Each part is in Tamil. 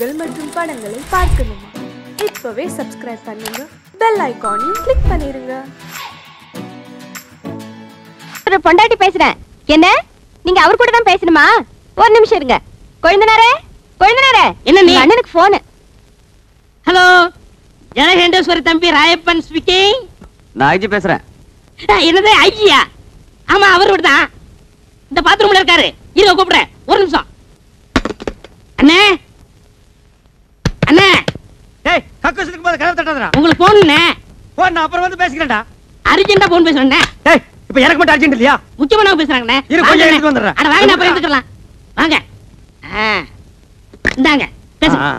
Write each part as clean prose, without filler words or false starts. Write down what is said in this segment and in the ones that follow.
நிகழ்ச்சிகள் மற்றும் படங்களை பார்க்கணுமா? இப்பவே சப்ஸ்கிரைப் பண்ணுங்க, பெல் ஐகானையும் கிளிக் பண்ணிருங்க. பொண்டாட்டி பேசுறேன். என்ன நீங்க அவர் கூட தான் பேசணுமா? ஒரு நிமிஷம் இருங்க. கொழுந்தனாரே, கொழுந்தனாரே, என்ன நீ அண்ணனுக்கு போன். ஹலோ, ஜனகேண்டேஸ்வரி தம்பி ராயப்பன் ஸ்பீக்கிங். நான் ஐஜி பேசுறேன். என்னது ஐஜியா? ஆமா, அவர் தான் இந்த பாத்ரூம்ல இருக்காரு. இருங்க கூப்பிடுறேன், ஒரு நிமிஷம். அண்ணே, அண்ணே, டேய் கக்கூசுக்கு போது கதவு தட்டாதடா. உங்களுக்கு போன்ண்ணே. போன் நான் அப்புறம் வந்து பேசிக்கிறேன்டா. அர்ஜென்ட்டா போன் பேசுறேன். டேய் இப்போ எனக்கு மட்டும் அர்ஜென்ட் இல்லையா? முக்கியமானவங்க பேசுறாங்கண்ணே. இரு கொஞ்சம் எடுத்து வந்துறேன். அட வாங்க, நான் அப்புறம் எடுத்துக்கலாம். வாங்க. இந்தாங்க பேசுங்க.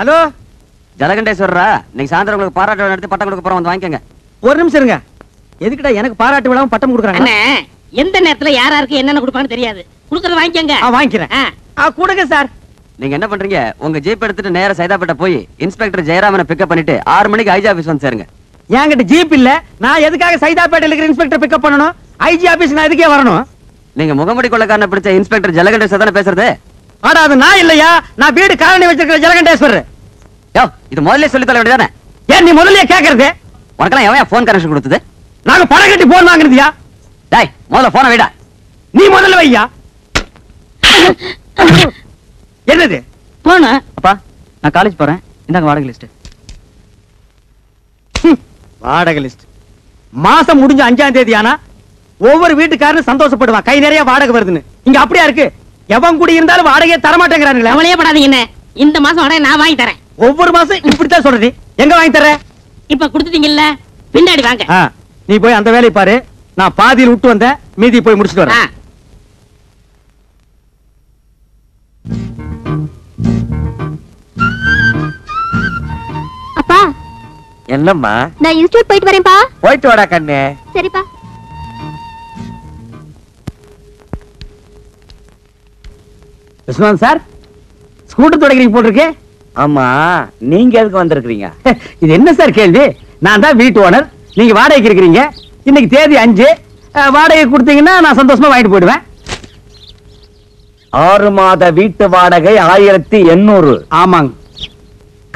ஹலோ ஜலகண்டேஸ்வரரா, இன்னைக்கு சாயந்தரம் உங்களுக்கு பாராட்டு விழா நடத்தி பட்டம் கொடுக்க போறோம், வந்து வாங்கிக்கங்க. ஒரு நிமிஷம் இருங்க. எதுக்குடா எனக்கு பாராட்டு விழாவும் பட்டம் கொடுக்குறாங்க? அண்ணே, எந்த நேரத்துல யாராருக்கு என்னென்ன கொடுப்பான்னு தெரியாது. கொடுக்கறத வாங்கிக்கங்க. வாங்கிக்கிறேன். கொடுங்க சார். நீங்க என்ன பண்றீங்க? உங்க ஜீப் எடுத்துட்டு நேரா சைதாப்பேட்டை போய் இன்ஸ்பெக்டர் ஜெயராமனை பிக்கப் பண்ணிட்டு 6 மணிக்கு ஐஜி ஆபீஸ் வந்து சேருங்க. என்கிட்ட ஜீப் இல்ல. நான் எதுக்காக சைதாப்பேட்டையில இருக்கிற இன்ஸ்பெக்டர் பிக்கப் பண்ணணும்? ஐஜி ஆபீஸ் நான் எதுக்கே வரணும்? நீங்க முகமுடி கொள்ளக்காரனை பிடிச்ச இன்ஸ்பெக்டர் ஜலகண்டேஸ்வரர் தானே பேசுறது? ஆனா அது நான் இல்லையா? நான் வீடு காலனி வச்சிருக்கிற ஜலகண்டேஸ்வரர். இது முதல்ல சொல்லி தர வேண்டியதானே? ஏன் நீ முதல்ல கேக்குறது? உனக்கெல்லாம் எவன் போன் கனெக்ஷன் கொடுத்தது? நாங்க பணம் கட்டி போன் வாங்குறதுயா? டேய், முதல்ல போனை வைடா. நீ முதல்ல வையா. என்னது போன? அப்பா, நான் காலேஜ் போறேன், இந்தாங்க வாடகை லிஸ்ட். வாடகை லிஸ்ட். மாசம் முடிஞ்ச 5ஆம் தேதி ஆனா ஒவ்வொரு வீட்டுக்காரனும் சந்தோஷப்படுவான், கை நிறைய வாடகை வருதுன்னு. இங்க அப்படியா இருக்கு? எவன் கூடி இருந்தாலும் வாடகையை தரமாட்டேங்கிறானுங்களே. அவளையே படாதீங்க. இந்த மாசம் வாடகை நான் வாங்கி தரேன். ஒவ்வொரு மாசம் இப்படித்தான் சொல்றது. எங்க வாங்கி தர? இப்ப கொடுத்துட்டீங்கல்ல, பின்னாடி வாங்க. நீ போய் அந்த வேலையை பாரு. நான் பாதியில் விட்டு வந்தேன், மீதி போய் முடிச்சுட்டு வரேன். அப்பா, என்னம்மா? நான் இன்ஸ்டிடியூட் போயிட்டு வரேன்ப்பா. போயிட்டு வாடா கண்ணே. சரிப்பா. விஸ்வநாத் சார், ஸ்கூட்டர் தொடக்கிறீங்க போட்டிருக்கே. ஆமா, நீங்க எதுக்கு வந்திருக்கீங்க? இது என்ன சார் கேள்வி? நான் தான் வீட்டு ஓனர், நீங்க வாடகைக்கு இருக்கிறீங்க. இன்னைக்கு தேதி 5. வாடகை கொடுத்தீங்கன்னா நான் சந்தோஷமா வாங்கிட்டு போயிடுவேன். 6 மாத வீட்டு வாடகை 1800. ஆமாங்க.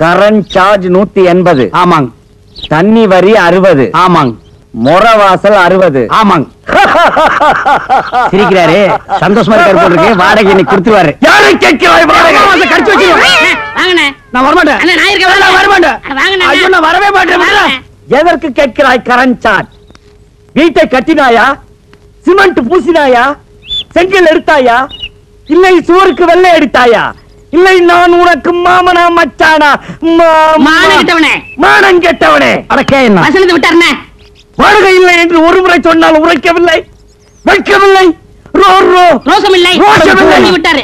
Current charge 180. ஆமாங்க. தண்ணி வரி 60. ஆமாங்க. முறவாசல் 60. ஆமாங்க. சிரிக்கிறாரு, சந்தோஷமா இருக்காரு போட்டிருக்கு. வாடகை இன்னைக்கு கொடுத்துருவாரு. யாரை கேட்கிறாய் வாடகை? கடிச்சு வச்சிருக்கேன். வாங்கண்ணே. நான் வரமாட்டேன். அண்ணே, நான் இருக்கேன். நான் வரமாட்டேன். வாங்கண்ணே. ஐயோ, நான் வரவே மாட்டேன். எதற்கு கேட்கிறாய் கரண்ட் சார்ஜ்? வீட்டை கட்டினாயா? சிமெண்ட் பூசினாயா? செங்கல் எடுத்தாயா? இல்லை சுவருக்கு வெள்ளை எடுத்தாயா? இல்லை நான் உனக்கு மாமனா மச்சானா? மானம் கெட்டவனே. மானம் கெட்டவனே. அடக்கே என்ன வசனத்தை விட்டாருண்ணே. வாடகை இல்லை என்று ஒரு முறை சொன்னால் உரைக்கவில்லை, வைக்கவில்லை, ரோசம் இல்லை, விட்டாரு.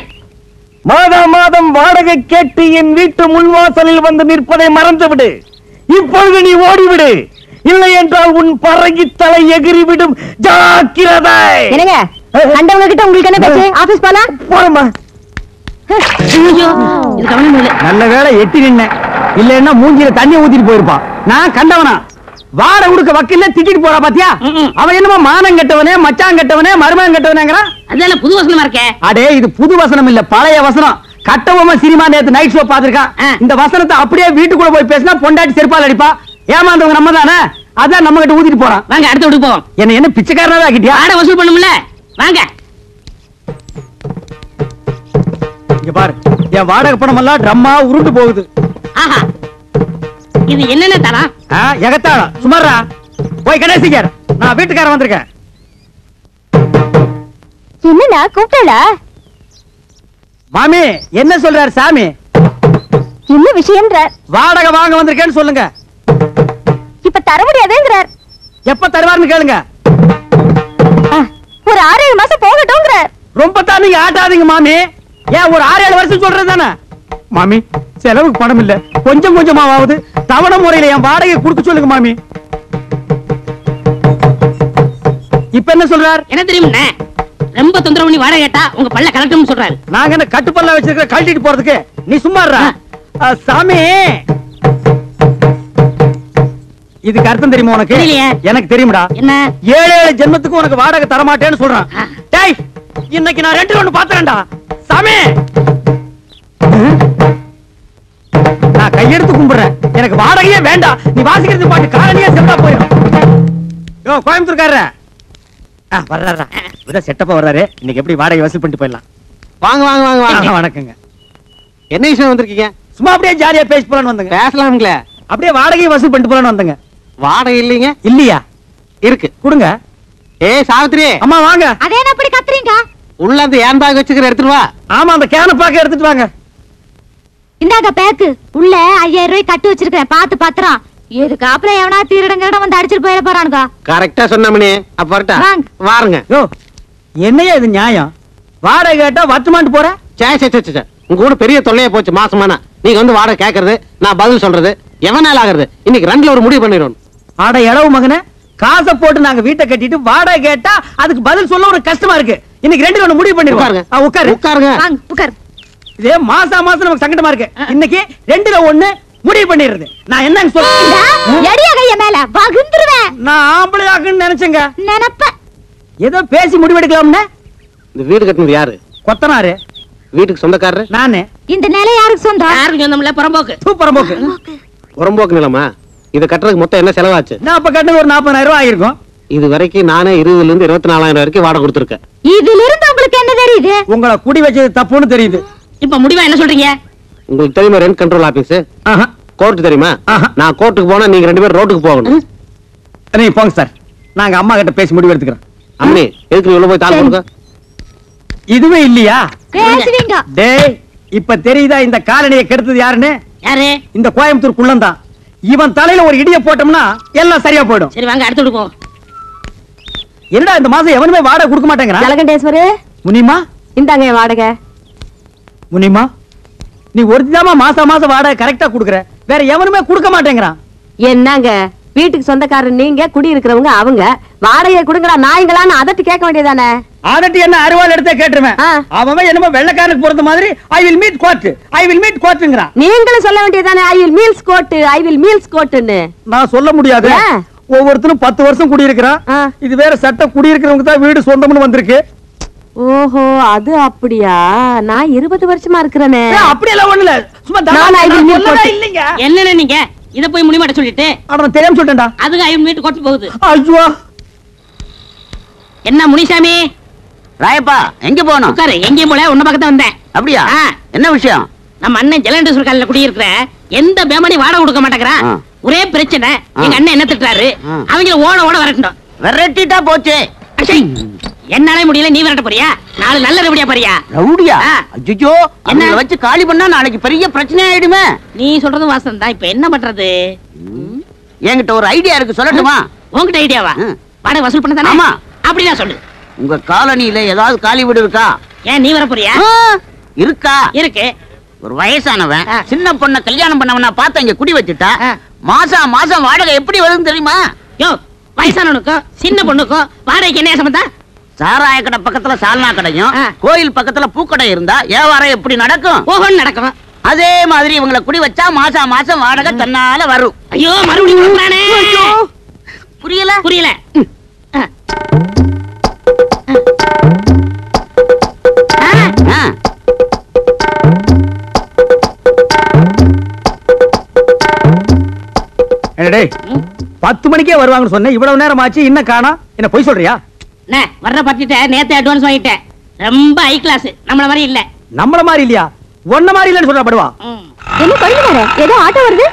மாதா மாதம் வாடகை கேட்டு என் வீட்டு முன்வாசலில் வந்து நிற்பதை மறந்துவிடு. இப்பொழுது நீ ஓடிவிடு, இல்லை என்றால் உன் பறகி தலை எகிரிவிடும். ஜாக்கிரதை. என்னங்க கண்டவங்க கிட்ட உங்களுக்கு என்ன பேச்சு? ஆபீஸ் போலாம். போறமா. நல்ல வேளை எட்டி நின்ன, இல்லன்னா மூஞ்சில தண்ணி ஊத்திட்டு போயிருப்பான். நான் கண்டவனா? வாட உடுக்க வக்கீல்ல திட்டிட்டு போறா பாத்தியா? அவன் என்னமோ மானம் கெட்டவனே, மச்சான் கெட்டவனே, மருமகன் கெட்டவனேங்கறான். அதெல்லாம் புது வசனமா இருக்கே. அடே, இது புது வசனம் இல்ல, பழைய வசனம். கட்டவமா சினிமா நேத்து நைட் ஷோ பாத்துருக்கான். இந்த வசனத்தை அப்படியே வீட்டுக்குள்ள போய் பேசினா பொண்டாட்டி செருப்பால் அடிப்பா. ஏமாந்தவங்க நம்ம தானே, அதான் நம்ம கிட்ட ஊத்திட்டு போறான். வாங்க, அடுத்த வீட்டுக்கு போவோம். என்ன பிச்சைக்காரனாவே ஆக்கிட்டியா? வாடகை வசூல் பண்ணும்ல, வாங்க. இங்க பாரு, என் வாடகை பணம் எல்லாம் ட்ரம்மா உருண்டு போகுது. ஆஹா, இது என்னென்ன தரம்? எகத்தாளம். சுமாரா போய் கணேசிக்கார், நான் வீட்டுக்காரன் வந்திருக்கேன். என்னடா கூப்பிட்டா? மாமி என்ன சொல்றாரு சாமி? என்ன விஷயம்ன்ற? வாடகை வாங்க வந்திருக்கேன்னு சொல்லுங்க. இப்ப தர முடியாதுங்கறார். எப்ப தருவாருன்னு கேளுங்க. ஒரு 6-7 மாசம் போகட்டும்ங்கறார். ரொம்ப தான் நீங்க ஆட்டாதீங்க மாமி. ஏன் ஒரு 6-7 வருஷம் சொல்றது தானே மாமி? செலவுக்கு பணம் இல்ல, கொஞ்சம் கொஞ்சமாவது தவணை முறையில என் வாடகை கொடுக்க சொல்லுங்க மாமி. இப்ப என்ன சொல்றார்? என்ன தெரியுமா? ரொம்ப தொந்தரவு பண்ணி வாடகை கேட்டா உங்க பல்ல கலட்டும்னு சொல்றாரு. நாங்க என்ன கட்டுப்பல்ல வச்சிருக்க கழட்டிட்டு போறதுக்கு? நீ சும்மா இருடா. சாமி, இதுக்கு அர்த்தம் தெரியுமா உனக்கு? எனக்கு தெரியும்டா. என்ன? 7 ஜென்மத்துக்கு உனக்கு வாடகை தர மாட்டேன்னு சொல்றான். டேய், இன்னைக்கு நான் 2 ஒண்ணு பாத்துறேன்டா சாமி. எனக்கு வாடகையே வேண்டாம். நீ வாசிக்கிறது பாட்டு காலனியே செத்தா போயிடும். யோ கோயம்புத்தூர்காரரே, வர்றாரா? இவர செட்டப்பா வர்றாரு. இன்னைக்கு எப்படி வாடகை வசூல் பண்ணிட்டு போயிடலாம். வாங்க வாங்க வாங்க வாங்க. வணக்கங்க. என்ன விஷயம் வந்திருக்கீங்க? சும்மா அப்படியே ஜாலியா பேசி போலான்னு வந்தங்க. பேசலாம்ங்களே. அப்படியே வாடகை வசூல் பண்ணிட்டு போலான்னு வந்தங்க. வாடகை இல்லைங்க. இல்லையா? இருக்கு, கொடுங்க. ஏய் சாவித்ரி, அம்மா வாங்க. அதே என்ன அப்படி கத்துறீங்க? உள்ள அந்த ஏன் பேக் வச்சுக்கிற எடுத்துட்டு வா. ஆமா, அந்த கேன பாக்க எடுத்துட்டு வாங்க. இந்தாங்க பேக்கு. உள்ள 5000 ரூபாய் கட்டி வச்சிருக்கேன். பாத்து பத்திரம். இதுக்காப்புல எவனா திருடங்க வந்து அடிச்சிட்டு போயிட போறானுங்க. கரெக்டா சொன்னமணி. அப்ப வரட்டா? வாங்க. வாருங்க. யோ என்னையா இது நியாயம்? வாடகை கேட்டா வட்டுமான்ட்டு போற? சே சே சே சே, உங்க கூட பெரிய தொல்லையா போச்சு மாசமானா. நீங்க வந்து வாடகை கேக்குறது, நான் பதில் சொல்றது, எவனால ஆகுறது? இன்னைக்கு ரெண்டுல ஒரு முடிவு பண்ணிடுவோம். ஆட இளவு மகனே, காசை போட்டு நாங்க வீட்டை கட்டிட்டு வாடகை கேட்டா அதுக்கு பதில் சொல்ல ஒரு கஷ்டமா இருக்கு. இன்னைக்கு ரெண்டுல ஒண்ணு முடிவு உட்காருங்க. பண்ணிடுவாங்க. உட்காரு. உட்காருங்க. வாங்க உட்கார். இதே மாசம் நமக்கு சங்கடமா இருக்கு. இன்னைக்கு ரெண்டுல ஒண்ணு முடிவு பண்ணிடுறது. நான் என்னன்னு சொல்றேன். எடியா கைய மேல வகுந்துருவேன். நான் ஆம்பளை ஆகுன்னு நினைச்சேங்க. நினைப்ப ஏதோ பேசி முடிவெடுக்கலாம்னு. இந்த வீடு கட்டினது யாரு? கொத்தனாரு. வீட்டுக்கு சொந்தக்காரரு நானு. இந்த நிலை யாருக்கு சொந்தம்? யாருக்கு சொந்தமில்ல, புறம்போக்கு. சூப்பர் போக்கு. புறம்போக்கு நிலமா? இது கட்டுறதுக்கு மொத்தம் என்ன செலவாச்சு? நான் அப்ப கட்டினது ஒரு 40,000 ரூபாய் ஆயிருக்கும். இது வரைக்கும் நானே 20,000 இருந்து 24,000 வரைக்கும் வாடகை கொடுத்துருக்கேன். இதுல இருந்து உங்களுக்கு என்ன தெரியுது? உங்களை குடி வச்சது தப்புன்னு தெரியுது. இப்ப முடிவா என்ன சொல்றீங்க? உங்களுக்கு தெரியுமா ரெண்ட் கண்ட்ரோல் ஆபீஸ்? ஆஹா. கோர்ட் தெரியுமா? ஆஹா. நான் கோர்ட்டுக்கு போனா நீங்க 2 பேரும் ரோட்டுக்கு போகணும். நீங்க போங்க சார். நாங்க அம்மா கிட்ட பேசி முடிவு எடுத்துக்கிறோம். அம்மி, எதுக்கு நீ உள்ள போய் தாள் கொடுக்க? இதுவே இல்லையா? பேசுவீங்க. டேய், இப்ப தெரியுதா இந்த காலனியை கெடுத்தது யாருன்னு? யாரு? இந்த கோயம்புத்தூர் குள்ளந்தான். இவன் தலையில ஒரு இடிய போட்டோம்னா எல்லாம் சரியா போயிடும். சரி வாங்க, அடுத்து கொடுப்போம். என்னடா இந்த மாசம் எவனுமே வாடகை கொடுக்க மாட்டேங்கிறான்? ஜலகண்டேஸ்வரு, முனிமா, இந்தாங்க வாடகை. முனிமா, நீ ஒருத்திதாமா மாசம் வாடகை கரெக்டா குடுக்குற. வேற எவனுமே கொடுக்க மாட்டேங்கிறான். என்னங்க வீட்டுக்கு சொந்தக்காரர் நீங்க, குடி இருக்கிறவங்க அவங்க. வாடகையை கொடுங்கடா நாய்ங்களான்னு அதட்டி கேட்க வேண்டியதானே? அதட்டி என்ன அருவாள் எடுத்தே கேட்டுருவேன். ஆ. அவன் என்னமோ வெள்ளக்காரனுக்கு பொறுத்த மாதிரி I will meet court, I will meet கோர்ட்ங்கறான். நீங்களும் சொல்ல வேண்டியதானே I will meals got, I will meals கோட்னு. நான் சொல்ல முடியாது. ஏன்? ஒவ்வொருத்தரும் 10 வருஷம் குடியிருக்கிறான். ஆ. இது வேற சட்டம், குடியிருக்கிறவங்க தான் வீடு சொந்தம்னு வந்திருக்கு. ஓஹோ, அது அப்படியா? நான் 20 வருஷமா இருக்கிறேனே. அப்படி எல்லாம் ஒண்ணு இல்ல. சும்மா நான் I will meet court. இல்லங்க. என்னன்னு நீங்க இத போய் முடிமாட்ட சொல்லிட்டு நான் தெரியாம சொல்லிட்டேன்டா. அதுக்கு ஐயன் வீட்டு கொட்டு போகுது. ஐயோ, என்ன முனிசாமி? ராயப்பா எங்க போகணும்? உட்காரு. எங்கேயும் போல உன்ன பக்கத்துல வந்தேன். அப்படியா? ஆ. என்ன விஷயம்? நம்ம அண்ணன் ஜலண்டேஸ்வர் காலையில குடியிருக்கிற எந்த பேமணி வாடகை கொடுக்க மாட்டேங்கிறான். ஆ. ஒரே பிரச்சனை. எங்க அண்ணன் என்ன திட்டுறாரு? ஆ. அவங்க ஓட ஓட வரட்டும். விரட்டிட்டா போச்சு. அச்சை, என்னாலே முடியல, நீ விரட்ட போறியா? நாலு நல்ல ரவுடியா பாரியா? ரவுடியா? ஆ. அய்யோ, என்ன? என்ன வச்சு காலி பண்ணா நாளைக்கு பெரிய பிரச்சனை ஆயிடுமே. நீ சொல்றது வாசம் தான். இப்ப என்ன பண்றது? என்கிட்ட ஒரு ஐடியா இருக்கு, சொல்லட்டுமா? உன்கிட்ட ஐடியாவா? ம். வாடகை வசூல் பண்ண தானே? ஆமா. அப்படின்னா சொல்லு. உங்க காலனியில ஏதாவது காலி வீடு இருக்கா? ஏன் நீ வர போறியா? ஆ, இருக்கா? இருக்கு. ஒரு வயசானவன் ஆ. சின்ன பொண்ண கல்யாணம் பண்ணவனா பார்த்து இங்க குடி வச்சுட்டா ஆ. மாசம் மாசம் வாடகை எப்படி வருதுன்னு தெரியுமா? யோ, வயசானவனுக்கும் சின்ன பொண்ணுக்கும் வாடகைக்கு என்ன சம்பந்தம்? சாராய கடை பக்கத்துல சால்னா கடையும் ஆ. கோயில் பக்கத்துல பூக்கடை இருந்தா வியாபாரம் எப்படி நடக்கும்? ஓஹோன்னு நடக்கும். அதே மாதிரி இவங்களை குடி வச்சா மாசம் மாசம் வாடகை தன்னால வரும். ஐயோ, மறுபடியும் கொடுக்குறானே. புரியல? புரியல. ஆ. ஆ. ஆ. என்ன டேய், 10 மணிக்கே வருவாங்கன்னு சொன்னேன். இவ்வளவு நேரம் ஆச்சு, இன்னும் காணோம். என்ன பொய் சொல்றியா? அண்ணே, வர்ற பத்திட்ட நேத்து அட்வான்ஸ் வாங்கிட்டேன். ரொம்ப ஹை கிளாஸ். நம்மள மாதிரி இல்ல. நம்மள மாதிரி இல்லையா? ஒன்ன மாதிரி இல்லன்னு சொல்றா படுவா. ம். என்ன பண்ணுவாரு? ஏதோ ஆட்டோ வருது.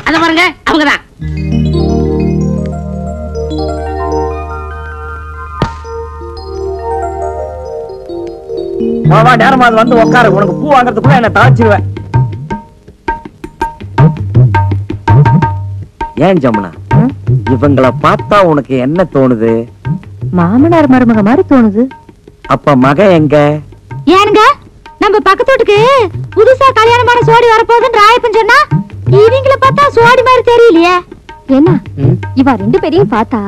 அத பாருங்க, அவங்கதான். வா நேரமா வந்து உட்காரு. உனக்கு பூ வாங்குறதுக்குள்ள என்ன தாச்சிருவேன். ஏன் ஜமுனா, இவங்கள பார்த்தா உனக்கு என்ன தோணுது? மாமனார் மருமக மாதிரி தோணுது. அப்ப மக எங்க? ஏனுங்க, நம்ம பக்கத்து வீட்டுக்கு புதுசா கல்யாணமான சோடி வரப்போகுதுன்னு ராயப்பன் சொன்னா, இவங்கள பார்த்தா சோடி மாதிரி தெரியலையே. என்ன இவ 2 பேரையும் பார்த்தா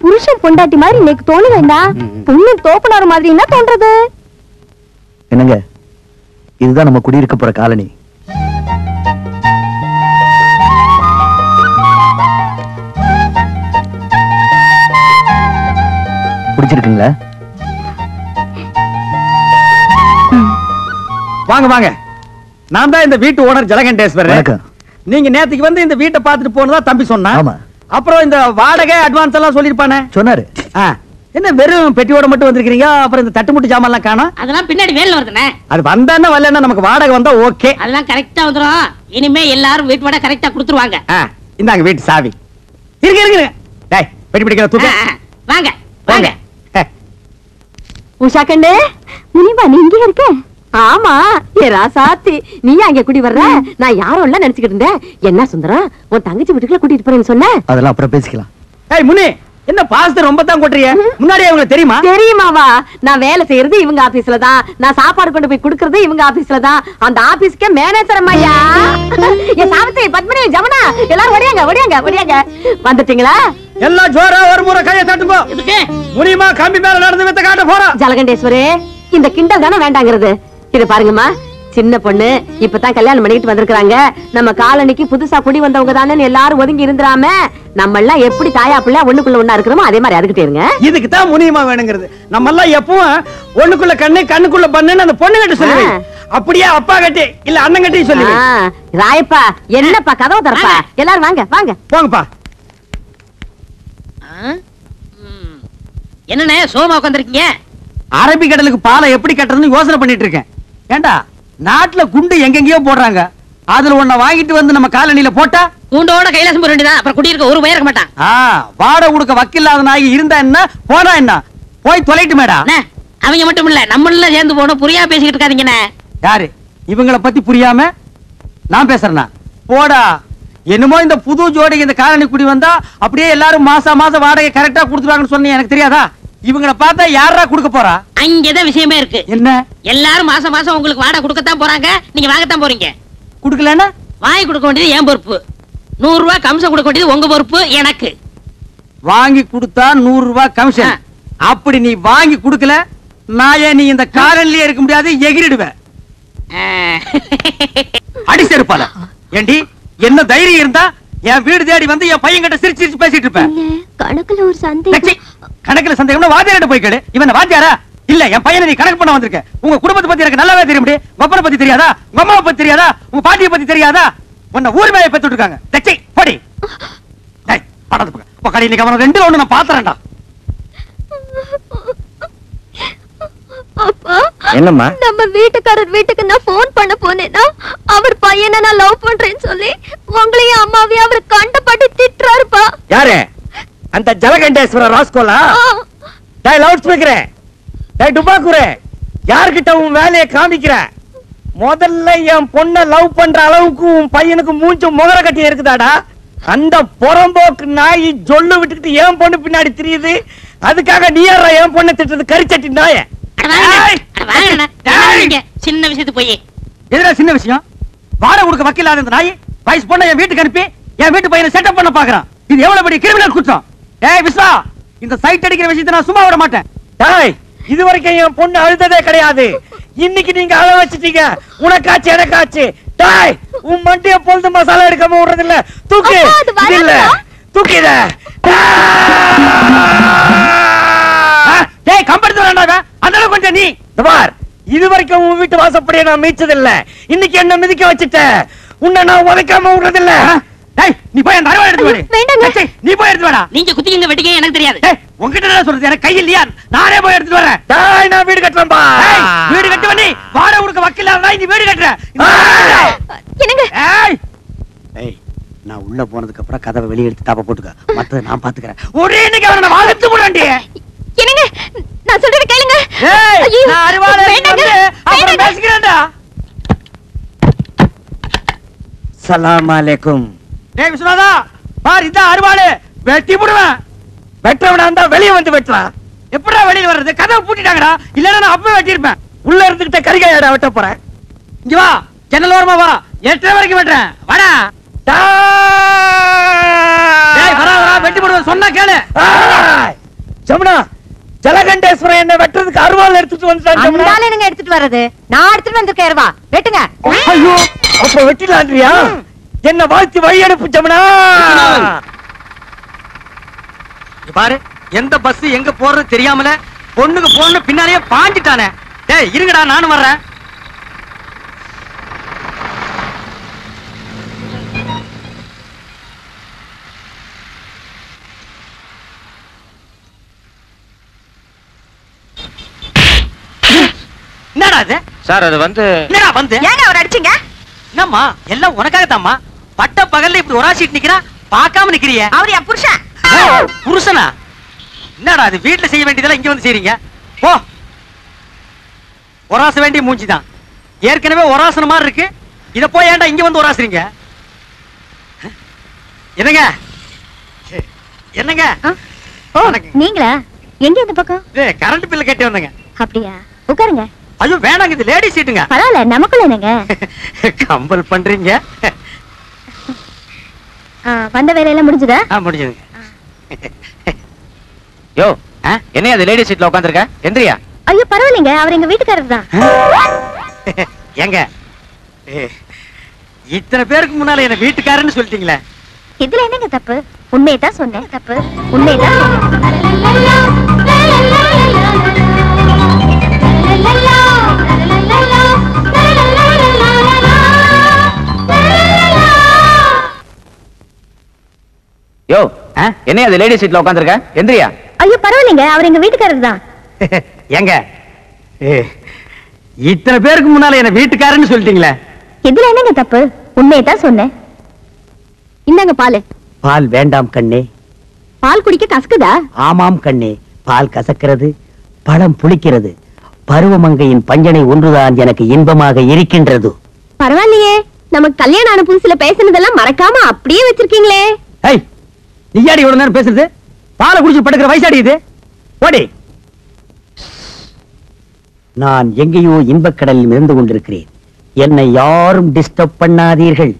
புருஷன் பொண்டாட்டி மாதிரி இன்னைக்கு தோணு வேண்டாம், பொண்ணு தோப்புனார் மாதிரி என்ன தோன்றது? என்னங்க, இதுதான் நம்ம குடியிருக்க போற காலனி. பிடிச்சிருக்குங்களா? வாங்க வாங்க. நான் தான் இந்த வீட்டு ஓனர் ஜலகண்டேஸ்வரர். வணக்கம். நீங்க நேத்துக்கு வந்து இந்த வீட்டை பார்த்துட்டு போனதா தம்பி சொன்னா. ஆமா. அப்புறம் இந்த வாடகை அட்வான்ஸ் எல்லாம் சொல்லிருப்பானே. சொன்னாரு. என்ன வெறும் பெட்டியோட மட்டும் வந்திருக்கீங்க? அப்புறம் இந்த தட்டுமுட்டு ஜாமான் எல்லாம் காணோம். அதெல்லாம் பின்னாடி வேலை வருதுண்ணே. அது வந்தானே வரலன்னா நமக்கு வாடகை வந்தா ஓகே. அதெல்லாம் கரெக்டா வந்துரும். இனிமே எல்லாரும் வீட்டு வாடகை கரெக்டா கொடுத்துருவாங்க. இந்தாங்க வீட்டு சாவி. இருங்க. டேய் பெட்டி பிடிக்கிற தூக்கு. வாங்க வாங்க. உஷா கண்ணு, முனிமா நீ இங்கே இருக்க? ஆமா, ஏ ராசாத்தி, நீ அங்க குடி வர்ற? நான் யாரும் இல்ல நினைச்சுக்கிட்டு இருந்தேன். என்ன சுந்தரம், உன் தங்கச்சி வீட்டுக்குள்ள கூட்டிட்டு போறேன்னு சொன்ன? அதெல்லாம் அப்புறம் பேசிக்கலாம். ஏய் முனி, என்ன பாஸ்தர் ரொம்ப தான் கொட்றிய? முன்னாடியே உங்களுக்கு தெரியுமா? தெரியுமாவா? நான் வேலை செய்யறது இவங்க ஆபீஸ்ல தான், நான் சாப்பாடு கொண்டு போய் குடுக்கறது இவங்க ஆபீஸ்ல தான். அந்த ஆபீஸ்க்கே மேனேஜர் அம்மாயா. ஏ சாவித்ரி, பத்மினி, ஜமுனா, எல்லாரும் ஓடியாங்க. வந்துட்டீங்களா? எல்லாம் ஜோரா ஒரு முறை கையை தட்டுங்க. முனிமா கம்பி மேல நடந்து வித்த காட்ட போறோம். ஜலகண்டேஸ்வரே, இந்த கிண்டல் தானே வேண்டாங்கிறது. இது பாருங்கம்மா, சின்ன பொண்ணு இப்பதான் கல்யாணம் பண்ணிட்டு வந்திருக்காங்க. நம்ம காலனிக்கு புதுசா குடி வந்தவங்க தானே எல்லாரும் ஒதுங்கி இருந்துராம, நம்ம எல்லாம் எப்படி தாயா பிள்ளை ஒண்ணுக்குள்ள ஒண்ணா இருக்கிறோமோ அதே மாதிரி அதுக்கிட்டே இருங்க. இதுக்கு தான் முனிமா வேணுங்கிறது. நம்ம எல்லாம் எப்பவும் ஒண்ணுக்குள்ள கண்ணு கண்ணுக்குள்ள பண்ணுன்னு அந்த பொண்ணு கிட்ட சொல்லுவேன். அப்படியே அப்பா கட்டி இல்ல அண்ணன் கட்டி சொல்லுவேன். ராயப்பா, என்னப்பா கதவை தரப்பா? எல்லாரும் வாங்க போங்கப்பா. என்னண்ணே சோமா உட்காந்துருக்கீங்க? அரபிக்கடலுக்கு பாலை எப்படி கட்டுறதுன்னு யோசனை பண்ணிட்டு இருக்கேன். ஏண்டா, நாட்டுல குண்டு எங்கெங்கயோ போடுறாங்க. அதுல ஒன்ன வாங்கிட்டு வந்து நம்ம காலனில போட்டா கூண்டோட கைலாசம் போற வேண்டியதான். அப்புறம் குடியிருக்க ஒரு பையன் இருக்க மாட்டான். வாடகை கொடுக்க வக்கில்லாத நாய் இருந்தா என்ன போனா என்ன, போய் தொலைட்டு மேடா. அவங்க மட்டும் இல்ல, நம்மள சேர்ந்து போகணும். புரியா பேசிக்கிட்டு இருக்காதீங்கண்ணே. யாரு இவங்களை பத்தி புரியாம நான் பேசுறேன்னா? போடா. என்னமோ இந்த புது ஜோடிக்கு இந்த காலனி குடி வந்தா அப்படியே எல்லாரும் மாசம் வாடகை கரெக்டா கொடுத்துருவாங்கன்னு சொன்னீங்க. எனக்கு தெரியாதா? இவங்களை பார்த்தா யாரா கொடுக்க போறா? அங்கதான் விஷயமே இருக்கு. என்ன? எல்லாரும் மாசம் உங்களுக்கு வாடகை கொடுக்கத்தான் போறாங்க. நீங்க வாங்கத்தான் போறீங்க. குடுக்கலன்னா வாங்கி கொடுக்க வேண்டியது என் பொறுப்பு. 100 ரூபாய் கமிஷன் கொடுக்க வேண்டியது உங்க பொறுப்பு. எனக்கு வாங்கி கொடுத்தா 100 ரூபாய் கமிஷன். அப்படி நீ வாங்கி கொடுக்கல, நான் நீ இந்த காலனிலே இருக்க முடியாது, எகிரிடுவேன். அடிச்சிருப்பால. ஏண்டி, என்ன தைரியம் இருந்தா என் வீடு தேடி வந்து என் பையன் கிட்ட சிரிச்சு பேசிட்டு இருப்பேன். கணக்குல ஒரு சந்தேகம். கணக்குல சந்தேகம்னா வாத்தியார்ட்ட போய் கேளு. இவன் வாத்தியாரா? இல்ல, என் பையனை நீ கணக்கு பண்ண வந்திருக்க. உங்க குடும்பத்தை பத்தி எனக்கு நல்லாவே தெரியும். உங்க பத்தி தெரியாதா? உங்க அம்மாவை பத்தி தெரியாதா? உங்க பாட்டியை பத்தி தெரியாதா? உன்னை ஊர் மேல பெத்து இருக்காங்க. தச்சை போடி. டேய் படத்து பக்கம். பக்கடி இன்னைக்கு அவன ரெண்டு ஒண்ணு நான் பாத்துறேன்டா. அப்பா, என்னம்மா? நம்ம வீட்டுக்காரர் வீட்டுக்கு நான் போன் பண்ண போனேன்னா அவர் பையனை நான் லவ் பண்றேன்னு சொல்லி உங்களையும் அம்மாவையும் அவர் கண்டபடி திட்டுறாருப்பா. யாரு? அந்த ஜலகண்டேஸ்வர ராஸ்கோலா? டேய் லவுட் ஸ்பீக்கர், டேய் டுபாக்குரே, யார்கிட்ட உன் வேலையை காமிக்கிற? முதல்ல என் பொண்ண லவ் பண்ற அளவுக்கு உன் பையனுக்கு மூஞ்சி முகர கட்டி இருக்குதாடா? அந்த புறம்போக்கு நாய் ஜொல்லு விட்டுக்கிட்டு என் பொண்ணு பின்னாடி தெரியுது. அதுக்காக நீ யாரா என் பொண்ணை திட்டுறது? கரிச்சட்டி நாய. சின்ன விஷயத்து போய் எதுனா சின்ன விஷயம்? வாடகை கொடுக்க வக்கில்லாத இந்த நாய் வயசு பொண்ணை என் வீட்டுக்கு அனுப்பி என் வீட்டு பையனை செட்டப் பண்ண பாக்குறான். இது எவ்வளவு பெரிய கிரிமினல் குற்றம். ஏய் விஸ்வா, இந்த சைட் அடிக்கிற விஷயத்தை நான் சும்மா விட மாட்டேன். டேய், இது வரைக்கும் என் பொண்ணு அழுததே கிடையாது. இன்னைக்கு நீங்க அழ வச்சிட்டீங்க. உனக்காச்சு எனக்காச்சு. டேய், உன் மண்டிய பொழுது மசாலா எடுக்காம விடுறது இல்ல. தூக்கு. இல்ல தூக்கிட. டேய் கம்பெடுத்து வரேன்டா. அந்த அளவுக்கு கொஞ்சம் நீ பார், இது வரைக்கும் உன் வீட்டு வாசப்படியே நான் மீச்சது இல்ல. இன்னைக்கு என்ன மிதிக்க வச்சிட்ட. உன்னை நான் உதைக்காம விடுறது இல்ல. டேய் நீ போய் அந்த அருவாளை எடுத்து வாடி. நீ போய் எடுத்து வாடா. நீங்க குத்திங்க வெட்டிங்க எனக்கு தெரியாது. டேய் உன்கிட்ட என்ன சொல்றது? எனக்கு கை இல்லையா? நானே போய் எடுத்து வரேன். டேய் நான் வீடு கட்டறேன் பா. வீடு கட்டுவ நீ வாடகை கொடுக்க வக்கில்லாத நீ வீடு கட்டற. என்னங்க? ஏய் நான் உள்ள போனதுக்கு அப்புறம் கதவை வெளிய எடுத்து தாப்ப போட்டுக்க. மத்தத நான் பாத்துக்கறேன். ஒரே இன்னைக்கு அவன வாங்கத்து போறான்டி. என்னங்க? நான் சொல்றது கேளுங்க. ஏய் நான் அருவாளை எடுத்து அப்புறம் பேசிக்கிறேன்டா. சலாம் அலைக்கும். டேய் விஸ்வநாதா, பார் இந்த அருவாளை வெட்டி போடுவேன். வெட்டவனா இருந்தா வெளிய வந்து வெட்டலாம். எப்படா வெளிய வர்றது? கதவை பூட்டிட்டாங்கடா. இல்லனா நான் அப்பவே வெட்டி இருப்பேன். உள்ள இருந்துகிட்ட கரிகாயடா வெட்ட போறேன். இங்க வா, ஜன்னல் ஓரமா வா. 8 வரைக்கும் வெட்டறேன். வாடா. டேய் வரா வெட்டி போடுவேன் சொன்னா கேளு. ஜமுனா, ஜலகண்டேஸ்வரன் என்ன வெட்டுறதுக்கு அருவாள் எடுத்துட்டு வந்துட்டான். ஜமுனா, அந்தால என்னங்க எடுத்துட்டு வர்றது? நான் எடுத்துட்டு வந்திருக்கேன் அருவா. வெட்டுங்க. ஐயோ, அப்ப வெட்டிலான்றியா? என்ன வாழ்த்தி வழி அனுப்பு ஜமுனா. பாரு, எந்த பஸ் எங்க போறது தெரியாமல பொண்ணுக்கு போன்னு பின்னாலேயே பாஞ்சிட்டானே. டேய் இருங்கடா, நானும் வர்றேன். என்னடா அது? சார் அது வந்து என்னடா வந்து? ஏங்க அவர் அடிச்சீங்க? என்னம்மா எல்லாம் உனக்காகத்தாம்மா. பட்ட பகல்ல இப்படி ஒராசிட்டு நிக்கிறா, பார்க்காம நிக்கிறிய. அவர் என் புருஷன். புருஷனா? என்னடா அது? வீட்டுல செய்ய வேண்டியதெல்லாம் இங்க வந்து செய்றீங்க. போ. ஒராச வேண்டிய மூஞ்சிதான். ஏற்கனவே ஒராசன மாதிரி இருக்கு. இத போய் ஏன்டா இங்க வந்து ஒராசுறீங்க? என்னங்க? என்னங்க? ஓ, நீங்களா? எங்க இந்த பக்கம்? கரண்ட் பில் கட்டி வந்தங்க. அப்படியா? உட்காருங்க. ஐயோ வேணாங்க, இது லேடி சீட்டுங்க. பரவாயில்ல, நமக்குள்ள என்னங்க? கம்பல் பண்றீங்க. வந்த வேலையெல்லாம் முடிஞ்சதா? முடிஞ்சதுங்க. யோ என்ன அது லேடி சீட்ல உட்கார்ந்திருக்க? எந்திரியா. ஐயோ பரவாயில்லைங்க, அவர் எங்க வீட்டுக்காரர் தான். ஏங்க இத்தனை பேருக்கு முன்னால என்ன வீட்டுக்காரன்னு சொல்லிட்டீங்களே, இதுல என்னங்க தப்பு? உண்மையை தான் சொன்னேன். தப்பு உண்மையை தான் யோ என்ன அது லேடி சீட்ல உட்கார்ந்திருக்க? எந்திரியா. ஐயோ பரவாயில்லைங்க, அவர் எங்க வீட்டுக்காரர் தான். ஏங்க இத்தனை பேருக்கு முன்னால என்ன வீட்டுக்காரன்னு சொல்லிட்டீங்களே, இதுல என்னங்க தப்பு? உண்மையை தான் சொன்னேன். இந்தாங்க பால். பால் வேண்டாம் கண்ணே. பால் குடிக்க கசக்குதா? ஆமாம் கண்ணே, பால் கசக்கிறது, பழம் புளிக்கிறது. பருவமங்கையின் பஞ்சனை ஒன்றுதான் எனக்கு இன்பமாக இருக்கின்றது. பரவாயில்லையே, நமக்கு கல்யாணம் ஆன புதுசுல பேசினதெல்லாம் மறக்காம அப்படியே வச்சிருக்கீங்களே. ஏய் நீயாடி இவ்வளவு நேரம் பேசுறது? பாலை குடிச்சு படுக்கிற வயசாடி இது. ஓடி. நான் எங்கேயோ இன்பக்கடலில் மிதந்து கொண்டிருக்கிறேன். என்னை யாரும் டிஸ்டர்ப் பண்ணாதீர்கள்.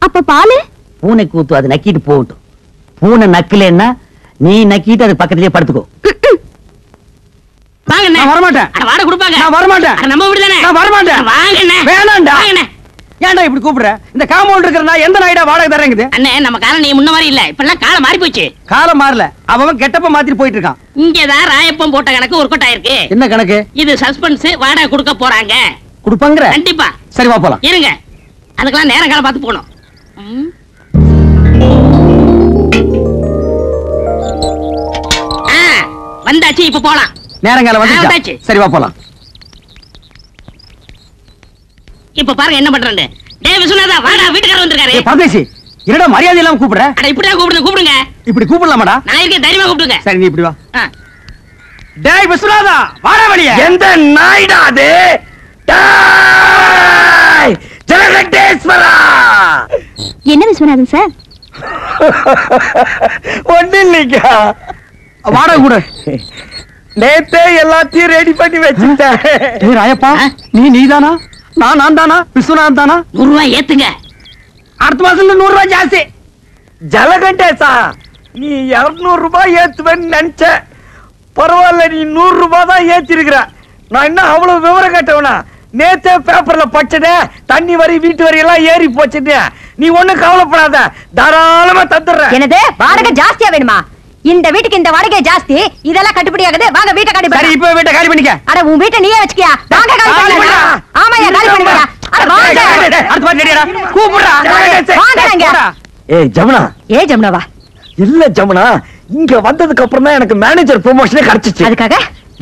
அப்ப பாலு? பூனை கூத்து, அது நக்கிட்டு போகட்டும். பூனை நக்கலன்னா நீ நக்கிட்டு அது பக்கத்திலேயே படுத்துக்கோ. வாங்கண்ணே. நான் வரமாட்டேன். அட வாடகை கொடுப்பாங்க. நான் வரமாட்டேன். அட நம்ம வீடு தானே. நான் வரமாட்டேன். வாங்கண்ணே. வேணாம்டா. வாங்கண்ணே. ஏன்டா இப்படி கூப்பிடுற? இந்த காம்பவுண்ட் இருக்கிற நான் எந்த நாயிடா வாடகை தரேங்குது? அண்ணே நம்ம காலம் நீ முன்ன மாதிரி இல்ல, இப்பெல்லாம் காலம் மாறி போச்சு. காலம் மாறல, அவன் கெட்டப்ப மாத்திட்டு போயிட்டு இருக்கான். இங்கதான் ராயப்பம் போட்ட கணக்கு ஒர்க் அவுட் ஆயிருக்கு. என்ன கணக்கு? இது சஸ்பென்ஸ், வாடகை கொடுக்க போறாங்க. கொடுப்பாங்கற? கண்டிப்பா. சரி வா போலாம். இருங்க, அதுக்கெல்லாம் நேரம் காலம் பார்த்து போகணும். வந்தாச்சு, இப்ப போலாம். நேரங்கால வந்துச்சு. வந்தாச்சு. சரி வா போலாம். இப்ப பாருங்க என்ன பண்றாங்க. டேய் விசுவநாதா, வாடா, வீட்டுக்காரர் வந்திருக்காரு. ஏய் பரதேசி, என்னடா மரியாதை இல்லாம கூப்பிடுற? அட இப்படியே கூப்பிடுங்க. இப்படி கூப்பிடலாமாடா? நான் இருக்கேன், தைரியமா கூப்பிடுங்க. சரி நீ இப்படி வா. டேய் விசுவநாதா, வாடா வெளிய. எந்த நாய்டா அது? டேய் ஜெகதேஸ்வரா. என்ன விஸ்வநாதன் சார்? ஒண்ணு இல்லைங்க, வாடகை கூட. நேத்தே எல்லாத்தையும் ரெடி பண்ணி வச்சுட்டேன். ஏய் ராயப்பா, நீதானா? நான் தானா? விஸ்வநாதன் தானா? 100 ரூபாய் ஏத்துங்க. அடுத்த மாசத்துல 100 ரூபாய் ஜாஸ்தி. ஜலகண்டேசா, நீ 200 ரூபாய் ஏத்துவேன்னு நினைச்ச. பரவாயில்ல, நீ 100 ரூபாய் தான் ஏத்திருக்கிற. நான் என்ன அவ்வளவு விவரம் கேட்டவனா? நேத்தே பேப்பர்ல படிச்சதே, தண்ணி வரி வீட்டு வரி எல்லாம் ஏறி போச்சுன்னு. நீ ஒண்ணும் கவலைப்படாத, தாராளமா தந்துடுறேன். என்னது வாடகை ஜாஸ்தியா வேணுமா? இந்த வீட்டுக்கு இந்த வாடகை ஜாஸ்தி, இதெல்லாம் கட்டுப்படி ஆகுது. வாங்க வீட்டை காலி சரி இப்ப வீட்டை காலி பண்ணிக்க. அட உன் வீட்டை நீயே வச்சுக்கியா? வாங்க காலி பண்ணிடா. ஆமாயா, காலி பண்ணிடா. அட வாங்க. அடுத்த வாரம் ரெடியாடா. கூப்பிடுடா. வாங்கங்க. ஏய் ஜமுனா. ஏய் ஜமுனாவா? இல்ல ஜமுனா, இங்க வந்ததுக்கு அப்புறம் தான் எனக்கு மேனேஜர் ப்ரமோஷனே கிடைச்சிச்சு. அதுக்காக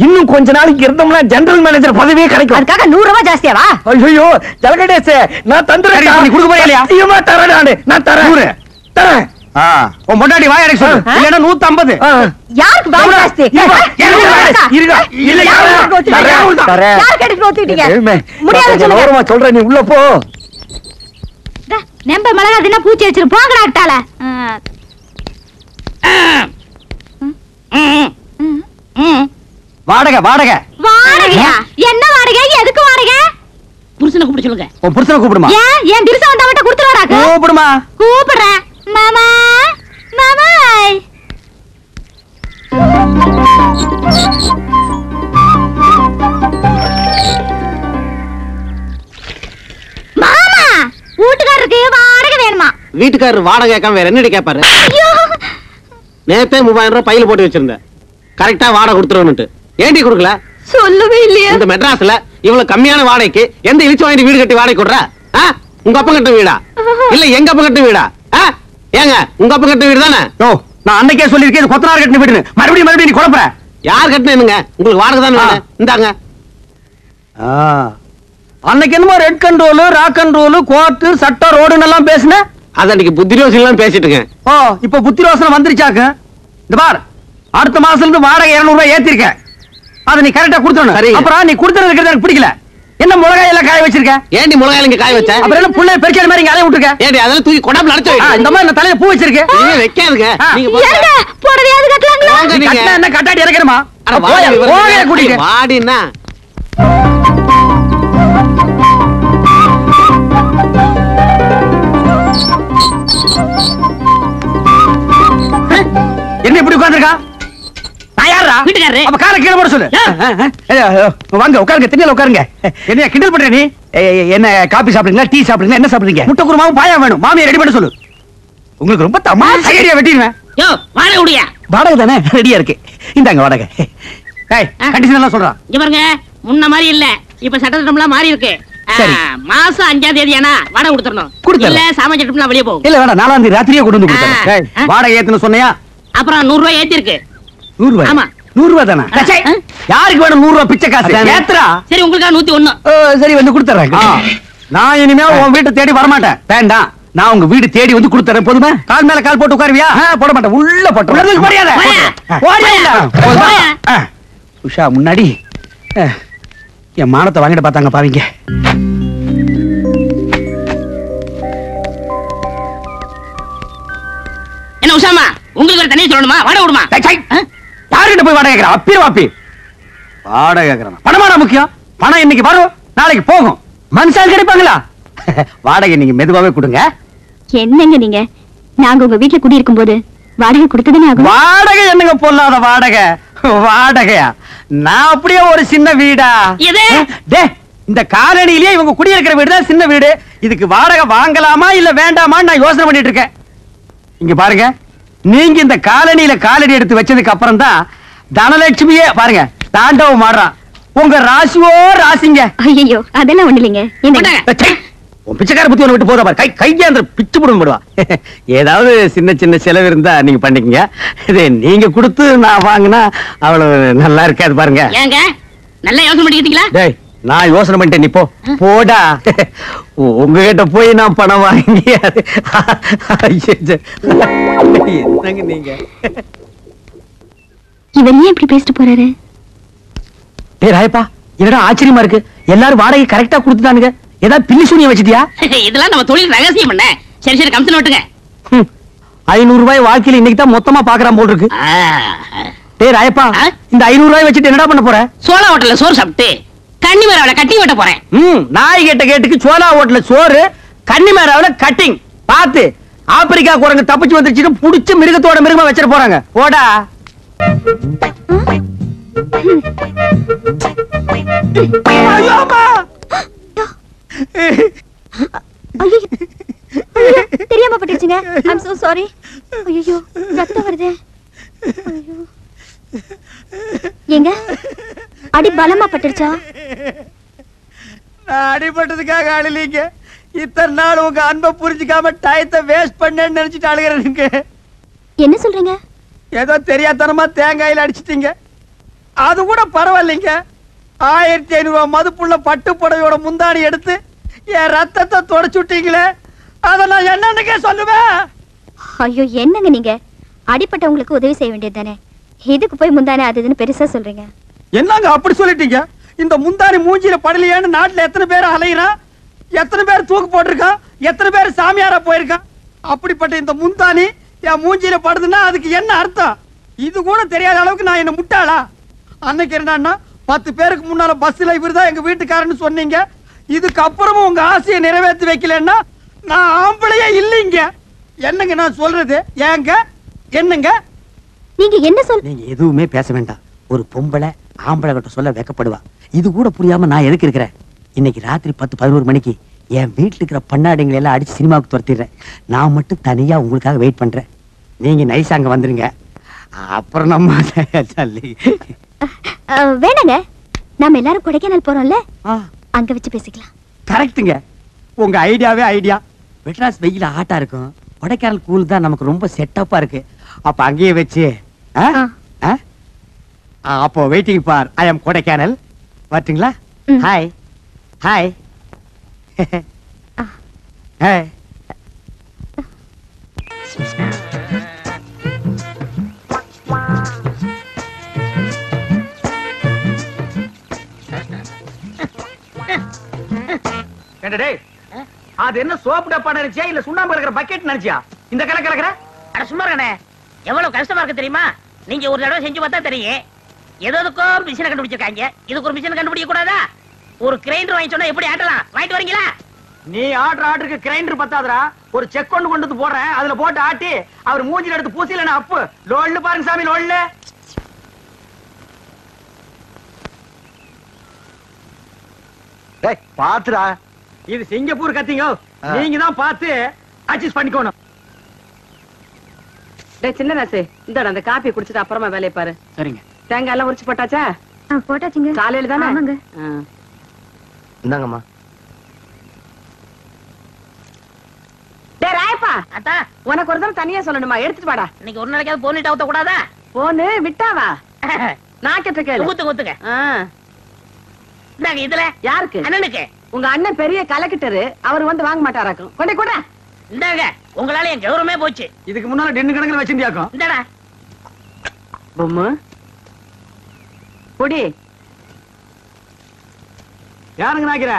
இன்னும் கொஞ்ச நாளைக்கு இருந்தோம்னா ஜெனரல் மேனேஜர் பதவியே கிடைக்கும். அதுக்காக 100 ரூபாய் ஜாஸ்தியாவா? ஐயோ ஜலகடேஷ், நான் தந்துறேன். நீ கொடுக்க போறியா இல்லையா? சத்தியமா தரேன். நான் தரேன். தரேன். உன் பொண்டாட்டி வாய் அடைக்க சொல்லு. இல்லன்னா 150. யாருக்கு வாய் ஜாஸ்தி? இருங்க. இல்ல யார் கேட்டு ஒத்துக்கிட்டீங்க? முடியாது சொல்லுங்க. சொல்றேன், நீ உள்ள போ. நம்ப மிளகா தின்னா பூச்சி வச்சிரு. போங்கடா அட்டால. வாடகை வாடகை. வாடகையா? என்ன வாடகை? எதுக்கு வாடகை? புருஷனை கூப்பிட சொல்லுங்க. உன் புருஷனை கூப்பிடுமா? ஏன் என் திருச வந்தா மட்டும் கொடுத்துறாராக்கு? கூப்பிடுமா? கூப்பிடுறேன். மாமா மாமா. மாமா, வீட்டுக்காரருக்கு வாடகை வேணுமா? வீட்டுக்காரர் வாடகை கேட்காம வேற என்னடி கேட்பாரு? ஐயோ, நேத்தே 3000 ரூபாய் பையில போட்டு வச்சிருந்தேன். கரெக்டா வாடகை கொடுத்துருவனுட்டு. ஏண்டி கொடுக்கல? சொல்லவே இல்லையா? இந்த மெட்ராஸ்ல இவ்வளவு கம்மியான வாடகைக்கு எந்த இழிச்சு வாங்கி வீடு கட்டி வாடகை கொடுற? உங்க அப்பா கட்ட வீடா இல்ல எங்க அப்பா கட்ட வீடா? ஏங்க உங்க அப்பா கட்ட வீடு தானே? நான் அன்னைக்கே சொல்லிருக்கேன், கொத்தனார் கட்டின வீடுன்னு. மறுபடியும் நீ குழப்பற. யார் கட்டினேனுங்க? உங்களுக்கு வாடகை தானே வேணும். இந்தாங்க. அன்னைக்கு என்னமோ red control rock control court சட்டம் ரோடுன்னு எல்லாம் பேசுன. அது அன்னைக்கு புத்தி யோசனை பேசிட்டு இருக்கேன். ஓ இப்ப புத்தி யோசனை வந்துருச்சாக்க. இந்த பார், அடுத்த மாசத்துல இருந்து வாடகை 200 ரூபாய் ஏத்திருக்கேன். அதை நீ கரெக்டா கொடுத்துடணும். அப்புறம் நீ கொடுத்துறது எனக்கு பிடிக்கல. என்ன மிளகாய் எல்லாம் காய வச்சிருக்க? ஏண்டி மிளகாய் இங்க காய வச்ச? அப்புறம் என்ன புள்ளை பெருக்கிற மாதிரி இங்க அலைய விட்டுருக்க? ஏண்டி அதெல்லாம் தூக்கி கொடாம அடைச்சு வை. இந்த மாதிரி நான் தலையில பூ வச்சிருக்கு. நீ வைக்காதுங்க. நீங்க ஏங்க போடவையாவது கட்டலாங்களா? கட்டினா என்ன கட்டாடி இறக்கணுமா? போக கூட்டிட்டு வாடினா என்ன இப்படி உட்கார்ந்திருக்கா? வீட்டுக்காரரு. அப்ப காலை கீழே போட சொல்லு. வாங்க உட்காருங்க, திண்ணையில உட்காருங்க. என்ன கிண்டல் பண்ற நீ? என்ன காபி சாப்பிடுறீங்களா, டீ சாப்பிடுறீங்களா, என்ன சாப்பிடுறீங்க? முட்டை குருமாவும் பாயா வேணும். மாமியை ரெடி பண்ண சொல்லு. உங்களுக்கு ரொம்ப தமாஷா ஐடியா வெட்டிடுவேன். யோ வாடகை உடையா? வாடகை தானே ரெடியா இருக்கு. இந்தாங்க வாடகை. ஏய் கண்டிஷன் எல்லாம் சொல்றான். இங்க பாருங்க, முன்ன மாதிரி இல்ல, இப்ப சட்டத்திட்டம்லாம் மாறி இருக்கு. சரி. மாசம் 5ஆம் தேதி ஆனா வாடகை கொடுத்துறணும். கொடுத்துறேன். இல்ல சாமான் சட்டம்லாம் வெளியே போகும். இல்ல வேணாம், 4ஆம் தேதி ராத்திரியே கொண்டு வந்து கொடுத்துறேன். வாடகை ஏத்துன்னு சொன்னியா? அப்புறம் 100 ரூபாய் ஏத்தி இருக்கு. 100 ரூபாய்? ஆமா. 100 ரூபாய் தானே? யாருக்கு வேணும் 100 ரூபாய் பிச்சை காசு? ஏத்துறா. சரி உங்களுக்கா 101. சரி வந்து கொடுத்துறேன். நான் இனிமே உன் வீட்டை தேடி வரமாட்டேன். வேண்டாம், நான் உங்க வீடு தேடி வந்து கொடுத்துறேன். போதுமா? கால் மேல கால் போட்டு உட்காருவியா? போட மாட்டேன். உள்ள போட்டு உஷா முன்னாடி என் மானத்தை வாங்கிட்டு பார்த்தாங்க பாவீங்க. என்ன உஷாமா, உங்களுக்கு ஒரு தனியா சொல்லணுமா? வாடகை விடுமா? யாருகிட்ட போய் வாடகை கேட்கற? அப்பி வாப்பி வாடகை கேட்கறான். பணமான முக்கியம். பணம் இன்னைக்கு வரும், நாளைக்கு போகும். மனுஷால் கிடைப்பாங்களா? வாடகை நீங்க மெதுவாவே கொடுங்க. என்னங்க நீங்க, நாங்க உங்க வீட்டுல குடி இருக்கும் போது வாடகை கொடுத்ததானே ஆகும். வாடகை என்னங்க பொல்லாத வாடகை? வாடகையா? நான் அப்படியே ஒரு சின்ன வீடா? இந்த காலனிலேயே இவங்க குடியிருக்கிற வீடு தான் சின்ன வீடு. இதுக்கு வாடகை வாங்கலாமா இல்ல வேண்டாமான்னு நான் யோசனை பண்ணிட்டு இருக்கேன். இங்க பாருங்க, நீங்க இந்த காலனியில காலடி எடுத்து வச்சதுக்கு அப்புறம் தான் தனலட்சுமியே பாருங்க தாண்டவம் ஆடுறான். உங்க ராசியோ ராசிங்க. ஐயோ அதெல்லாம் ஒண்ணு இல்லைங்க. உன் பிச்சைக்கார புத்தி ஒண்ணு விட்டு போதா பாரு. கையாந்த பிச்சு போடுவோம் போடுவா. ஏதாவது சின்ன சின்ன செலவு இருந்தா நீங்க பண்ணிக்கங்க. இது நீங்க கொடுத்து நான் வாங்கினா அவ்வளவு நல்லா இருக்காது பாருங்க. ஏங்க நல்லா யோசனை பண்ணிக்கிட்டீங்களா? டேய் நான் யோசனை பண்ணிட்டேன், நீ போ போடா. உங்ககிட்ட போய் நான் பணம் வாங்கி என்னங்க நீங்க இவர் ஏன் இப்படி பேசிட்டு போறாரு? டேய் ராயப்பா, என்னடா ஆச்சரியமா இருக்கு. எல்லாரும் வாடகை கரெக்டா கொடுத்துட்டானுங்க. ஏதாவது பில்லி சூனியம் வச்சிட்டியா? இதெல்லாம் நம்ம தொழில் ரகசியம் பண்ண. சரி சரி கமிஷன் ஓட்டுங்க. 500 ரூபாய் வாழ்க்கையில இன்னைக்கு தான் மொத்தமா பாக்குறான் போல் இருக்கு. டேய் ராயப்பா, இந்த 500 ரூபாய் வச்சுட்டு என்னடா பண்ண போற? சோளா ஹோட்டல்ல சோறு சாப்பிட்டு கன்னிமேராவில கட்டிங் வெட்ட போறேன். நாய் கேட்ட கேட்டுக்கு சோளா ஹோட்டல்ல சோறு, கன்னிமேராவில கட்டிங். பாத்து ஆப்பிரிக்கா குரங்கு தப்பிச்சு வந்துருச்சுன்னு புடிச்சு மிருகத்தோட மிருகமா வச்சிட போறாங்க. போடா. தெரியாம பட்டுச்சுங்க. I'm so sorry. ஐயோ ரத்தம் வருதே. ஐயோ ஏங்க அடி பலமா பட்டுச்சா? நான் அடிபட்டதுக்காக அழலீங்க. இத்தனை நாள் உங்க அன்பை புரிஞ்சுக்காம டயத்தை வேஸ்ட் பண்ணேன்னு நினைச்சிட்டு அழுகிறேனுங்க. என்ன சொல்றீங்க? ஏதோ தெரியாதனமா தேங்காயில அடிச்சிட்டீங்க. அது கூட பரவாயில்லைங்க. 1500 ரூபாய் மதுப்புள்ள பட்டு புடவையோட முந்தாணி எடுத்து என் ரத்தத்தை தொடச்சு விட்டீங்களே, அத நான் என்னன்னுக்கே சொல்லுவேன். ஐயோ என்னங்க நீங்க, அடிப்பட்டவங்களுக்கு உதவி செய்ய வேண்டியது தானே, இதுக்கு போய் முந்தானே அது இதுன்னு பெருசா சொல்றீங்க. என்னங்க அப்படி சொல்லிட்டீங்க? இந்த முந்தானி மூஞ்சில படலையான்னு நாட்டுல எத்தனை பேர் அலையிறான், எத்தனை பேர் தூக்கு போட்டிருக்கான், எத்தனை பேர் சாமியாரா போயிருக்கான். அப்படிப்பட்ட இந்த முந்தானி என் மூஞ்சில படுதுன்னா அதுக்கு என்ன அர்த்தம்? இது கூட தெரியாத அளவுக்கு நான் என்ன முட்டாளா? அன்னைக்கு என்னன்னா 10 பேருக்கு முன்னால பஸ்ல இவர்தான் எங்க வீட்டுக்காரன்னு சொன்னீங்க. இதுக்கு அப்புறமும் உங்க ஆசையை நிறைவேற்றி வைக்கலன்னா நான் ஆம்பளையே இல்லைங்க. என்னங்க நான் சொல்றது? ஏங்க என்னங்க நீங்க என்ன சொல்? நீங்க எதுவுமே பேச வேண்டாம். ஒரு பொம்பளை ஆம்பளை கிட்ட சொல்ல வெக்கப்படுவா. இது கூட புரியாம நான் எதுக்கு இருக்கிறேன்? இன்னைக்கு ராத்திரி 10-11 மணிக்கு என் வீட்டுல இருக்கிற பண்ணாடிங்களை எல்லாம் அடிச்சு சினிமாவுக்கு துரத்திடுறேன். நான் மட்டும் தனியா உங்களுக்காக வெயிட் பண்றேன். நீங்க நைஸ் அங்க வந்துருங்க. அப்புறம் நம்ம வேணாங்க, நாம எல்லாரும் கொடைக்கானல் போறோம்ல, அங்க வச்சு பேசிக்கலாம். கரெக்ட்டுங்க. உங்க ஐடியாவே ஐடியா. மெட்ராஸ் வெயில ஆட்டா இருக்கும், கொடைக்கானல் கூல் தான் நமக்கு ரொம்ப செட்டப்பா இருக்கு. அப்ப அங்கேயே வச்சு அப்போ வெயிட்டிங் ஃபார் ஐ அம் கொடைக்கானல். வரட்டுங்களா? Hi hi hi. அது என்ன சோப்பு டப்பா நினைச்சியா இல்ல சுண்ணாம்பு கலக்கிற பக்கெட் நினைச்சியா இந்த கலக்கிற? அட சும்மா இருக்கனே, எவ்வளவு கஷ்டமா இருக்கு தெரியுமா? நீங்க ஒரு தடவை செஞ்சு பார்த்தா தெரியும். எதுக்கும் மிஷினை கண்டுபிடிச்சிருக்காங்க, இதுக்கு ஒரு மிஷினை கண்டுபிடிக்க கூடாதா? ஒரு கிரைண்டர் வாங்கி சொன்னா எப்படி ஆட்டலாம்? வாங்கிட்டு வரீங்களா? நீ ஆர்டருக்கு கிரைண்டர் பத்தாதரா, ஒரு செக் கொண்டு வந்து போடுறேன், அதுல போட்டு ஆட்டி அவர் மூஞ்சில எடுத்து பூசில அப்பு லோல்ல பாருங்க சாமி லோல்ல. டேய் பாத்துடா, இது சிங்கப்பூர் கத்திங்க, நீங்க தான் பார்த்து அட்ஜஸ்ட் பண்ணிக்கணும். டேய் சின்ன ராசு, இந்தடா அந்த காப்பி குடிச்சிட்டு அப்புறமா வேலைய பாரு. சரிங்க. தேங்காய் எல்லாம் உரிச்சு போட்டாச்சா? போட்டாச்சுங்க. காலையில தானே? ஆமாங்க. இந்தாங்கம்மா. டேய் ராயப்பா, அத்தா உனக்கு ஒரு தடவை தனியா சொல்லணுமா? எடுத்துட்டு வாடா. இன்னைக்கு ஒரு நாளைக்காவது போனிட்டு ஊத்த கூடாதா? போனு விட்டாவா? நான் கேட்ட கேளு. ஊத்துங்க. இந்தாங்க இதுல யாருக்கு? அண்ணனுக்கு. உங்க அண்ணன் பெரிய கலெக்டரு, அவர் வந்து வாங்க மாட்டாராக்கும். கொண்டே கூட. இந்தாங்க, உங்களால என் கௌரவமே போச்சு. இதுக்கு முன்னால டென்னு கணக்குல வச்சிருந்தியாக்கும். இந்தடா பொம்மு பொடி. யாருங்க நாக்கிற?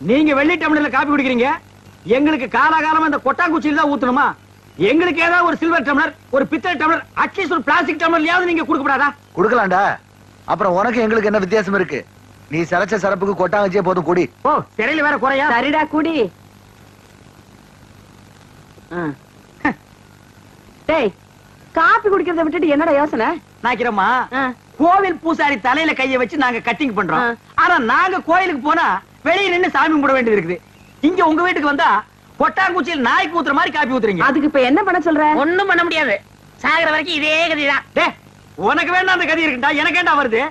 நீங்க வெள்ளி டம்ளர்ல காப்பி குடிக்கிறீங்க, எங்களுக்கு காலாகாலமா இந்த கொட்டாங்குச்சியில தான் ஊத்தணுமா? எங்களுக்கு ஏதாவது ஒரு சில்வர் டம்ளர், ஒரு பித்தளை டம்ளர், அட்லீஸ்ட் ஒரு பிளாஸ்டிக் டம்ளர்லயாவது நீங்க கொடுக்கப்படாதா? குடுக்கலாம்டா. அப்புறம் உனக்கு எங்களுக்கு என்ன வித்தியாசம் இருக்கு? நீ சரச்ச சரப்புக்கு கொட்டாங்கச்சியே போதும் குடி. ஓ சிறையில வேற குறையா? சரிடா குடி. டேய் காப்பி குடிக்கிறத விட்டுட்டு என்னடா யோசனை? நாக்கிறோமா, கோவில் பூசாரி தலையில கைய வச்சு நாங்க கட்டிங் பண்றோம். ஆனா நாங்க கோயிலுக்கு போனா வெளியே நின்னு சாமி கும்பிட வேண்டியது இருக்குது. இங்க உங்க வீட்டுக்கு வந்தா கொட்டாங்குச்சியில் நாய்க்கு ஊத்துற மாதிரி காப்பி ஊத்துறீங்க. அதுக்கு இப்ப என்ன பண்ண சொல்ற? ஒண்ணும் பண்ண முடியாது, சாகுற வரைக்கும் இதே கதிதான். டேய் உனக்கு வேண்டாம் அந்த கதி இருக்குடா, எனக்கு ஏண்டா வருது?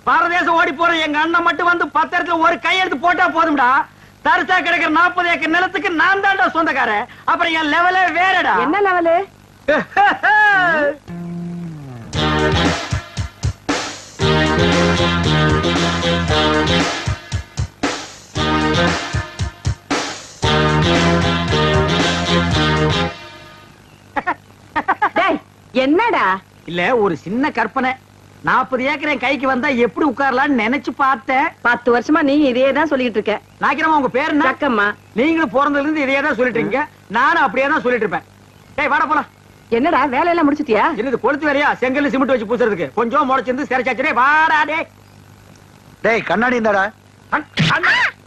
பாரதேசம் ஓடி போற எங்க அண்ணன் மட்டும் வந்து 10 இடத்துல ஒரு கையெழுத்து போட்டா போதும்டா. தரிசா கிடைக்கிற 40 ஏக்கர் நிலத்துக்கு நான் தான்டா சொந்தக்காரன். அப்புறம் என் லெவலே வேறடா. என்ன லெவலு? டேய் என்னடா? இல்ல ஒரு சின்ன கற்பனை. 40 ஏக்கர் என் கைக்கு வந்தா எப்படி உட்காரலாம்னு நினைச்சு பார்த்தேன். 10 வருஷமா நீ இதே தான் சொல்லிட்டு இருக்க. நாக்கிறமா உங்க பேர் என்ன? சக்கம்மா. நீங்களும் பிறந்ததுல இருந்து இதே தான் சொல்லிட்டு இருக்கீங்க, நானும் அப்படியே தான் சொல்லிட்டு இருப்பேன். டேய் வாடா போலாம். என்னடா வேலையெல்லாம் முடிச்சிட்டியா? என்னது கொளுத்து வேறையா? செங்கல் சிமெண்ட் வச்சு பூசுறதுக்கு கொஞ்சம் முளைச்சிருந்து சிறைச்சாச்சு. வாடா டேய். டேய் கண்ணாடி இந்தாடா.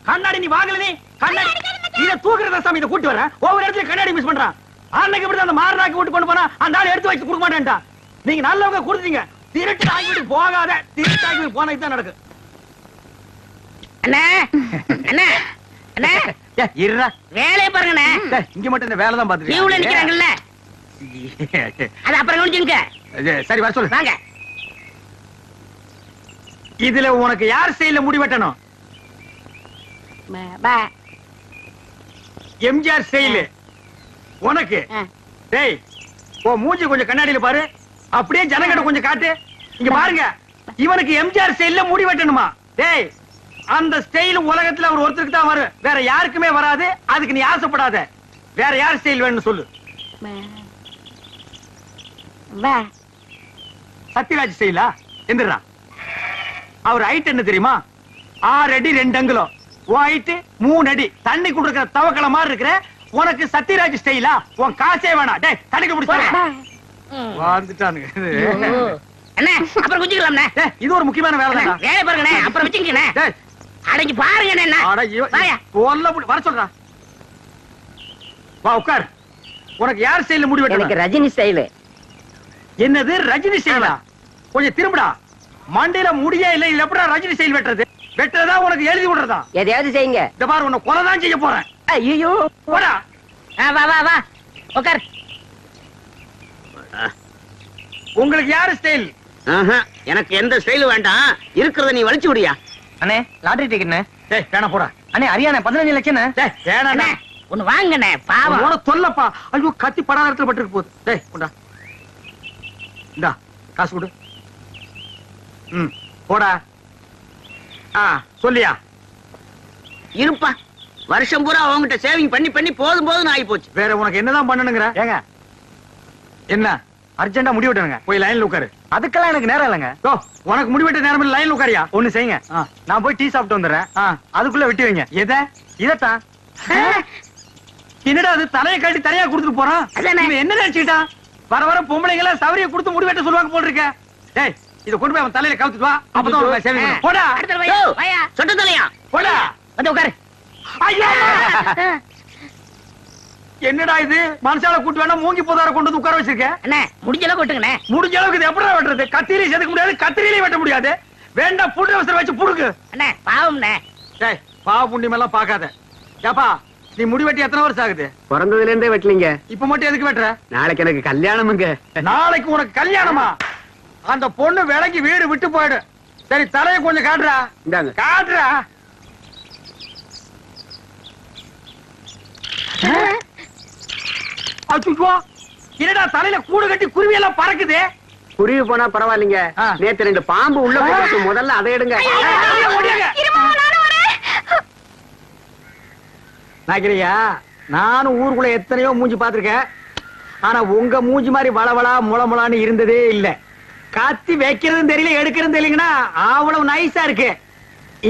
கண்ணாடி நீ வாங்கல, நீ கண்ணாடி இத தூக்குறத சாமி, இத கூட்டி வரேன். ஒவ்வொரு இடத்துல கண்ணாடி மிஸ் பண்றான். அன்னைக்கு இப்படி அந்த மாரனாக்கி விட்டு கொண்டு போனா அந்த ஆள் எடுத்து வச்சு கொடுக்க மாட்டேன்டா. நீங்க நல்லவங்க கொடுத்தீங்க, திருட்டு ஆகிட்டு போகாத. திருட்டு ஆகிட்டு போனா இதுதான் நடக்கும். அண்ணே அண்ணே அண்ணே இருடா, வேலையை பாருங்கண்ணே. இங்க மட்டும் இந்த வேலை தான் பாத்துட்டு கியூல நிக்கிறாங்கல்ல, அது அப்புறம் கவனிச்சுங்க. சரி வர சொல்லு. வாங்க. இதுல உனக்கு யார் ஸ்டைல்ல முடி வெட்டணும்? எம்ஜிஆர் ஸ்டைல் உனக்கு. டேய் ஓ மூஞ்சி கொஞ்சம் கண்ணாடியில பாரு, அப்படியே ஜனங்கட கொஞ்சம் காட்டு. இங்க பாருங்க, இவனுக்கு எம்ஜிஆர் ஸ்டைல்ல முடி வெட்டணுமா? டேய் அந்த ஸ்டைல் உலகத்துல அவர் ஒருத்தருக்கு தான் வரும், வேற யாருக்குமே வராது. அதுக்கு நீ ஆசைப்படாத. வேற யார் ஸ்டைல் வேணும்னு சொல்லு. சத்யராஜ் ஸ்டைலா? எந்திரா. அவர் ஹைட் என்ன தெரியுமா? 6 அடி 2 அங்குலம். உன் ஹைட் 3 அடி. தண்ணி குடுக்கிற தவக்கல மாதிரி இருக்கிற உனக்கு சத்யராஜ் ஸ்டைலா? உன் காசே வேணாம். டேய் தண்ணிக்கு பிடிச்சாங்க வந்துட்டானுங்க. அண்ணே அப்புறம் குஞ்சிக்கலாம்ண்ணே. இது ஒரு முக்கியமான வேலை தான். வேலை பாருங்கண்ணே, அப்புறம் வச்சுக்கண்ணே. அடங்கி பாருங்கண்ணே. வர சொல்றா. வா உட்கார். உனக்கு யார் ஸ்டைல்ல முடி வெட்டணும்? எனக்கு ரஜினி ஸ்டைல். என்னது ரஜினி ஸ்டைலா? கொஞ்சம் திரும்புடா. மண்டையில முடியே இல்ல, இல்ல எப்படா ரஜினி ஸ்டைல் வெட்டுறது? வெட்டுறதா உனக்கு எழுதி விடுறதா? எதையாவது செய்யுங்க. இந்த பாரு உன்னை கொலை தான் செய்ய போறேன். ஐயோ போடா. வா வா வா உட்கார். உங்களுக்கு யாரு ஸ்டைல்? எனக்கு எந்த ஸ்டைல் வேண்டாம், இருக்கிறத நீ வலிச்சு விடியா. அண்ணே லாட்டரி டிக்கெட்ண்ணே. டேய் வேணா போடா. அண்ணே அரியாண்ணே 15 லட்சம். டேய் வேணாண்ணே. ஒண்ணு வாங்கண்ணே, பாவம். உன சொல்லப்பா. ஐயோ கத்தி படாத இடத்துல பட்டிருக்கு போகுது. டேய் கொண்டா. இந்தா காசு கொடு. போடா. சொல்லியா? இருப்பா. வருஷம் பூரா அவங்ககிட்ட சேவிங் பண்ணி பண்ணி போதும் ஆகி போச்சு. வேற உனக்கு என்னதான் பண்ணணுங்கிற? ஏங்க என்ன அர்ஜென்டா முடி வெட்டணுங்க, போய் லைன்ல உட்காரு. அதுக்கெல்லாம் எனக்கு நேரம் இல்லைங்க. உனக்கு முடி வெட்ட நேரம் இல்ல, லைன்ல உட்காரியா? ஒண்ணு செய்யுங்க, நான் போய் டீ சாப்பிட்டு வந்துடுறேன், அதுக்குள்ள வெட்டி வைங்க. இதத்தான் என்னடா அது தலையை கட்டி தனியா கொடுத்துட்டு போறான்? என்ன நினைச்சுக்கிட்டான்? வர வர பொம்பளைங்கள சவரிய கொடுத்து முடி வெட்ட சொல்லுவாங்க போல் இருக்க. டேய் இத கொண்டு போய் அவன் தலையில கவுத்துட்டு வா, அப்பதான் உனக்கு சேவிங். போடா சொட்ட தலையா, போடா வந்து உட்காரு. என்னடா இது, மனசால கூட்டு வேணா மூங்கி போதார கொண்டு வந்து உட்கார வச்சிருக்க. அண்ணே முடிஞ்ச அளவுக்கு வெட்டுங்கண்ணே. முடிஞ்ச அளவுக்கு இது எப்படா வெட்டுறது? கத்திரியில செதுக்க முடியாது, கத்திரியிலே வெட்ட முடியாது. வேண்டாம் புல் அவசரம் வச்சு புடுக்கு. அண்ணே பாவம்ண்ணே. டேய் பாவ புண்ணியம் எல்லாம் பாக்காத. ஏப்பா நீ முடி வெட்டி எத்தனை வருஷம் ஆகுது? பிறந்ததுல இருந்தே வெட்டலீங்க. இப்ப மட்டும் எதுக்கு வெட்டுற? நாளைக்கு எனக்கு கல்யாணமுங்க. நாளைக்கு உனக்கு கல்யாணமா? அந்த பொண்ணு விலைக்கு வீடு விட்டு போயிடு. சரி தலையை கொஞ்சம் காட்டுறா. இந்தாங்க. காட்டுறா. அச்சுச்சோ, என்னடா தலையில கூடு கட்டி குருவி எல்லாம் பறக்குது. குருவி போனா பரவாயில்லைங்க, நேத்து 2 பாம்பு உள்ள போட்டு முதல்ல அதை எடுங்க. நாக்கிரியா, நானும் ஊருக்குள்ள எத்தனையோ மூஞ்சி பாத்திருக்கேன். ஆனா உங்க மூஞ்சி மாதிரி வளவளா முளமுளான்னு இருந்ததே இல்ல. கத்தி வைக்கிறதும் தெரியல, எடுக்கிறதும் தெரியலங்கன்னா அவ்வளவு நைஸா இருக்கு.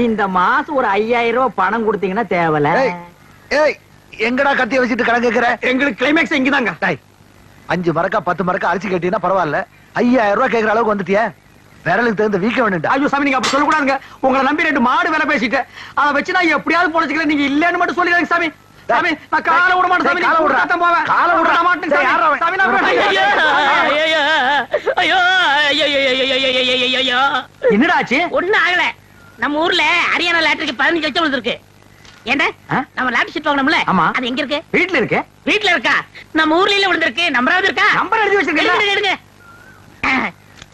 இந்த மாசம் ஒரு 5000 ரூபாய் பணம் கொடுத்தீங்கன்னா தேவல. எங்கடா கத்திய வச்சுட்டு கணக்குற? எங்களுக்கு கிளைமேக்ஸ் இங்கதாங்க. 5 மரக்கா 10 மரக்கா அரிசி கேட்டீங்கன்னா பரவாயில்ல, 5000 ரூபாய் கேட்கற அளவுக்கு வந்துட்டியா? விரலுக்கு தகுந்த வீக்க வேணும்டா. ஐயோ சாமி, நீங்க அப்படி சொல்லக்கூடாதுங்க. உங்களை நம்பி 2 மாடு வேலை பேசிட்டு அதை வச்சு நான் எப்படியாவது பொழைச்சிக்கிறேன். நீங்க இல்லன்னு மட்டும் சொல்லிடுங்க சாமி. சாமி நான் காலை விட மாட்டேன் சாமி. காலை விடுறேன் போவேன். காலை விட மாட்டேன் சாமி. சாமி நான் என்னடா ஆச்சு? ஒண்ணும் ஆகல. நம்ம ஊர்ல ஹரியானா லாட்டரிக்கு 15 லட்சம் விழுந்திருக்கு. ஏண்டா நம்ம லாட்டரி சீட் வாங்கணும்ல, அது எங்க இருக்கு? வீட்ல இருக்கு. வீட்ல இருக்கா? நம்ம ஊர்ல இல்ல விழுந்திருக்கு. நம்பராவது இருக்கா? நம்பர் எழுதி வச்சிருக்கீங்க. எடுங்க.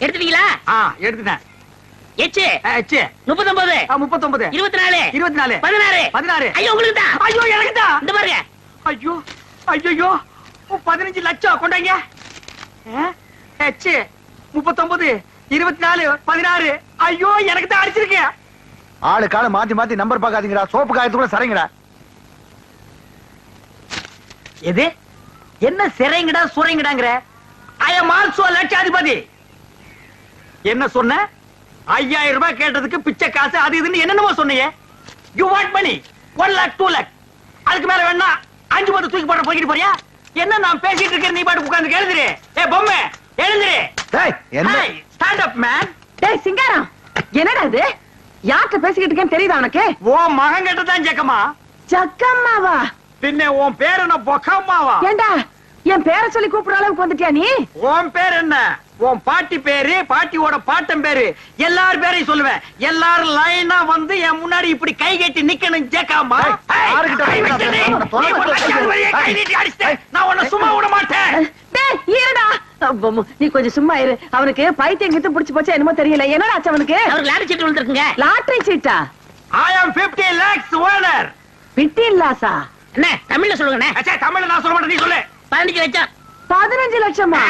எடுத்துட்டீங்களா? எடுத்துட்டேன். எச்சு 39 24 24 16 ஐயோ உங்களுக்கு தான். ஐயோ எனக்கு தான். இந்த பாருங்க. ஐயோ ஐயோ 15 லட்சம் கொண்டாங்க. எச்சு 39 24 16 ஐயோ எனக்கு தான் அடிச்சிருக்கேன். ஆளு கால மாத்தி மாத்தி நம்பர் பாக்காதீங்கடா. சோப்பு காயத்துக்குள்ள சரிங்கடா. எது என்ன சிறைங்கடா சுரைங்கடாங்கற? ஐ அம் ஆல்சோ லட்சாதிபதி. என்ன சொன்ன? 5000 ரூபாய் கேட்டதுக்கு பிச்சை காசு அது இதுன்னு என்னென்னமோ சொன்னீங்க. You want money 1 lakh 2 lakh. அதுக்கு மேல வேணா 5 பத்து தூக்கி போட போயிட்டு போறியா? என்ன நான் பேசிட்டு இருக்கேன், நீ பாட்டு உட்கார்ந்து எழுதுறே. ஏய் பொம்மை எழுதுறே. டேய் என்ன? Stand up man. டேய் சிங்காரம், என்னடா இது? யார்கிட்ட பேசிக்கிட்டு இருக்கேன்னு தெரியுதா உனக்கு? ஓ மகன் கிட்ட தான் ஜக்கம்மா. ஜக்கம்மாவா? பின்ன உன் பேர் என்ன பொக்கம்மாவா? ஏண்டா என் பேரை சொல்லி கூப்பிடுற அளவுக்கு வந்துட்டியா நீ? உன் பேர் என்ன? உன் பாட்டி பேரு, பாட்டியோட பாட்டன் பேரு, எல்லார் பேரையும் சொல்லுவேன். எல்லாரும் லைனா வந்து என் முன்னாடி இப்படி கை கட்டி நிக்கணும் ஜக்கம்மா. நான் உன்னை சும்மா விட மாட்டேன். டேய் இருடா, நீ கொஞ்சம் சும்மா இரு. அவனுக்கு பைத்தியம் கிட்ட புடிச்சு போச்சா என்னமோ தெரியல. என்னடா ஆச்சு அவனுக்கு? அவருக்கு லாட்டரி சீட் விழுந்திருக்குங்க. லாட்டரி சீட்டா? I am 50 lakhs owner. 15 லாக்ஸா? அண்ணே தமிழ்ல சொல்லுங்கண்ணே. அச்சா தமிழ்ல நான் சொல்ல மாட்டேன், நீ சொல்லு. 15 லட்சம். 15 லட்சமா?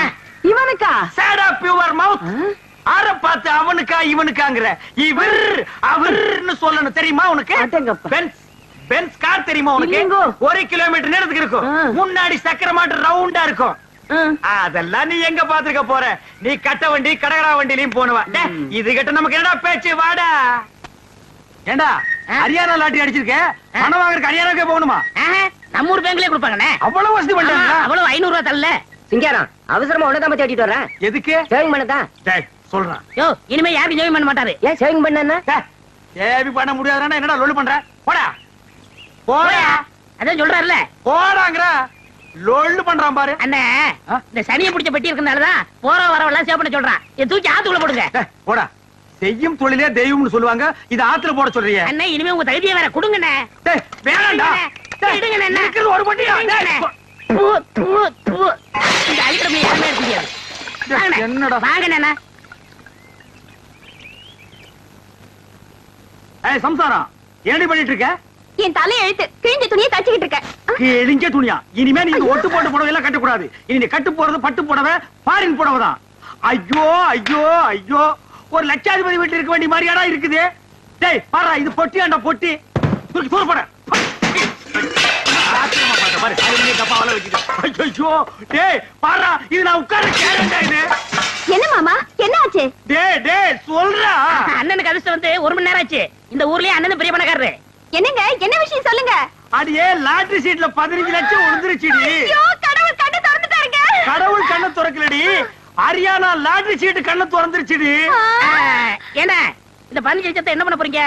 இவனுக்கா? Shut up your mouth. ஆற பார்த்து அவனுக்கா இவனுக்காங்கற? இவர் அவர்னு சொல்லணும் தெரியுமா உனக்கு? பென்ஸ் கார் தெரியுமா உனக்கு? 1 கிலோமீட்டர் நேரத்துக்கு இருக்கும். முன்னாடி சக்கர மாட்டு ரவுண்டா இருக்கும். அதெல்லாம் நீ எங்க பாத்துக்க போற? நீ கட்ட வண்டி கடகடா வண்டிலையும் போனவா. இது கிட்ட நமக்கு என்னடா பேச்சு? வாடா. ஏண்டா ஹரியானா லாட்டரி அடிச்சிருக்க, பணம் வாங்குறதுக்கு ஹரியானாக்கே போகணுமா? நம்ம ஊர் பேங்க்லயே கொடுப்பாங்கண்ணே. அவ்வளவு வசதி பண்ணிட்டாங்க. அவ்வளவு 500 ரூபாய் தரல. சிங்காரம் அவசரமா உனதான் பத்தி அடிட்டு வரேன். எதுக்கு? சேவிங் பண்ணதான். டேய் சொல்றேன். யோ இனிமே யாரும் சேவிங் பண்ண மாட்டாரு. ஏன் சேவிங் பண்ணா? சேவி பண்ண முடியாதுன்னா என்னடா லொல்லு பண்ற? போடா போடா. அதான் சொல்றாருல போடாங்கற. லொல்லு பண்றான் பாரு. அண்ணே இந்த சனியை பிடிச்ச பெட்டி இருக்கறனாலதான் போற வரவெல்லாம் சேவ் பண்ண சொல்றான். இத தூக்கி ஆத்துக்குள்ள போடுங்க. போடா. செய்யும் தொழிலே தெய்வம்னு சொல்லுவாங்க, இது ஆத்துல போட சொல்றீங்க. அண்ணே இனிமே உங்க தகுதியை வேற கொடுங்கண்ணே. டேய் வேணாம்டா. எடுங்கண்ணே. நிக்கிறது ஒரு பட்டியா? இந்த அல்ட்ரமே யாருமே இருக்க முடியாது. என்னடா வாங்கண்ணே. ஏய் சம்சாரம் ஏண்டி பண்ணிட்டு இருக்க? என் தலை எழுத்து கிழிஞ்ச துணியை தச்சுக்கிட்டு இருக்க. கிழிஞ்ச துணியா? இனிமே நீ ஒட்டு போட்டு புடவை எல்லாம் கட்ட கூடாது. இனி நீ கட்டு போறது பட்டு புடவை, ஃபாரின் புடவை தான். ஐயோ ஐயோ ஐயோ, ஒரு லட்சாதிபதி வீட்டுல இருக்க வேண்டிய மாதிரியாடா இருக்குது. டேய் பாரு, இது பொட்டியாண்டா பொட்டி. தூக்கி தூர போட. பாரு அலுமினிய டப்பாவால வச்சிட்டு ஐயோ டேய் பாறா இது நான் உட்கார்ற கேரண்டா இது என்ன மாமா என்ன ஆச்சு டேய் சொல்றா அண்ணனுக்கு அதிர்ஷ்டம் வந்து 1 மணி நேரம் ஆச்சு இந்த ஊர்லயே அண்ணன் பெரிய பணக்காரரு என்னங்க என்ன விஷயம் சொல்லுங்க அடியே லாட்டரி சீட்ல 15 லட்சம் விழுந்துருச்சுடி ஐயோ கடவுள் கண்ணை திறந்துட்டாருங்க கடவுள் கண்ணை திறக்கலடி ஹரியானா லாட்டரி சீட் கண்ணை திறந்துருச்சுடி ஏன்னா இந்த 15 லட்சத்தை என்ன பண்ண போறீங்க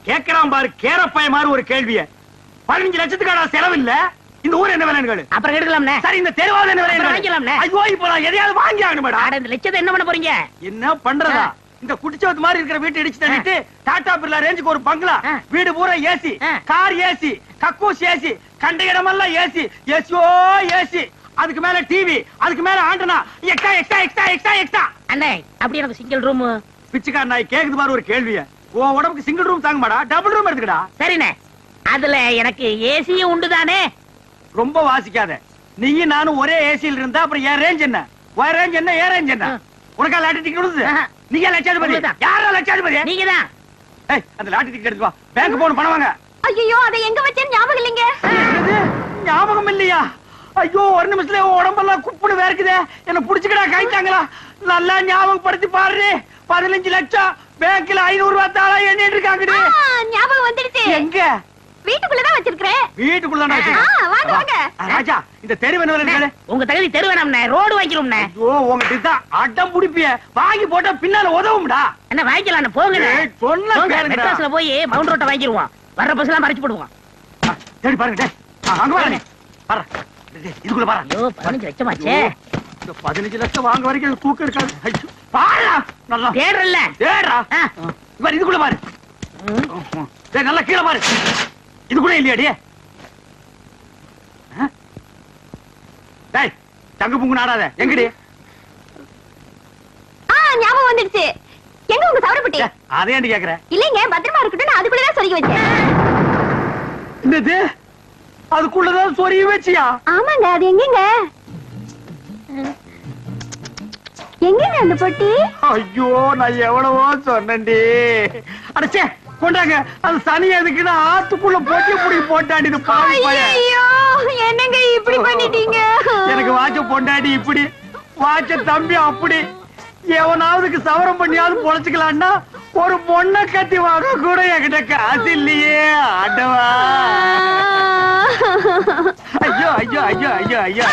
கேக்குறான் பாரு கேரப்பாய மாதிரி ஒரு கேள்விய 15 லட்சத்துக்கான செலவு இல்ல இந்த ஊர் என்ன விலைன்னு கேளு அப்புறம் எடுக்கலாம்னே சரி இந்த தெருவாவது என்ன விலை வாங்கிக்கலாம்னே ஐயோ இப்போ நான் எதையாவது வாங்கி ஆகணும் மேடம் இந்த லட்சத்தை என்ன பண்ண போறீங்க என்ன பண்றதா இந்த குடிச்சவத்து மாதிரி இருக்கிற வீட்டை இடிச்சு தள்ளிட்டு டாடா பிர்லா ரேஞ்சுக்கு ஒரு பங்களா வீடு பூரா ஏசி கார் ஏசி கக்கூஸ் ஏசி கண்ட இடமெல்லாம் ஏசி ஏசியோ ஏசி அதுக்கு மேல டிவி அதுக்கு மேல antenna extra extra extra extra extra அண்ணே அப்படி எனக்கு சிங்கிள் ரூம் பிச்சுக்கார நாய் கேக்குது பாரு ஒரு கேள்விய உன் உடம்புக்கு சிங்கிள் ரூம் தாங்க மாடா டபுள் ரூம் எடுத்துக்கடா சரிண்ணே அதுல எனக்கு ஏசியும் உண்டு தானே ரொம்ப வாசிக்காத நீயும் நானும் ஒரே ஏசியில் இருந்தா அப்புறம் என் ரேஞ்ச் என்ன உன் ரேஞ்ச் என்ன என் ரேஞ்ச் என்ன உனக்கா லாட்டரி டிக்கெட் கொடுத்து நீங்க லட்சாதிபதி யாரா லட்சாதிபதி நீங்க தான் ஏய் அந்த லாட்டரி டிக்கெட் எடுத்து வா பேங்க் போன் பணம் வாங்க ஐயோ அதை எங்க வச்சேன்னு ஞாபகம் இல்லைங்க ஞாபகம் இல்லையா ஐயோ ஒரு நிமிஷத்துல உடம்பெல்லாம் குப்புடு வேர்க்குதே என்ன புடிச்சுக்கடா கைத்தாங்களா நல்லா ஞாபகப்படுத்தி பாரு 15 லட்சம் பேங்க்ல 500 ரூபாய் தாளா எண்ணிட்டு இருக்காங்கடி ஞாபகம் வந்துடுச்சு எங்க வீட்டுக்குள்ளதான் வச்சிருக்கேன் வீட்டுக்குள்ளதான் வாங்க வாங்க ராஜா இந்த தெரு வேணும் உங்க தகுதி தெரு வேணாம்ண்ணே ரோடு வாங்கிடும்ண்ணே ஐயோ உங்ககிட்ட தான் அடம் புடிப்பிய வாங்கி போட்டா பின்னால உதவும்டா என்ன வாங்கிக்கலாம் போங்க சொன்ன மெட்ராஸ்ல போய் மவுண்ட் ரோட்டை வாங்கிடுவோம் வர்ற பஸ் எல்லாம் மறைச்சு போடுவோம் தேடி பாருங்க அங்க பாருங்க பாரு இதுக்குள்ள பாரு ஐயோ 15 லட்சம் ஆச்சே 15 லட்சம் வாங்க வரைக்கும் தூக்கம் இருக்காது பாருடா நல்லா தேடுறல்ல தேடுறா இவர் இதுக்குள்ள பாரு டேய் நல்லா கீழ பாரு இதுக்குள்ள இல்லையாடி டேய் தங்க புங்கு நாடாத எங்கடி ஞாபகம் வந்துடுச்சு எங்க உங்க சவரப்பட்டி அதே ஏன்டி கேக்குற இல்லைங்க பத்திரமா இருக்கட்டும் அதுக்குள்ளதான் சொருகி வச்சேன் என்னது அதுக்குள்ளதான் சொருகி வச்சியா ஆமாங்க அது எங்கங்க எங்கங்க அந்த பொட்டி ஐயோ நான் எவ்வளவோ சொன்னேன்டி அடச்சே கொண்டாங்க அது சனி எதுக்குன்னா ஆத்துக்குள்ள போட்டி புடி போட்டாடி இது பாவி பையன் ஐயோ என்னங்க இப்படி பண்ணிட்டீங்க எனக்கு வாட்ச பொண்டாடி இப்படி வாட்ச தம்பி அப்படி எவனாவதுக்கு சவரம் பண்ணியாவது பொழைச்சுக்கலான்னா ஒரு பொண்ணை கத்தி வாங்க கூட என்கிட்ட காசு இல்லையே ஆண்டவா ஐயோ ஐயோ ஐயோ ஐயோ ஐயோ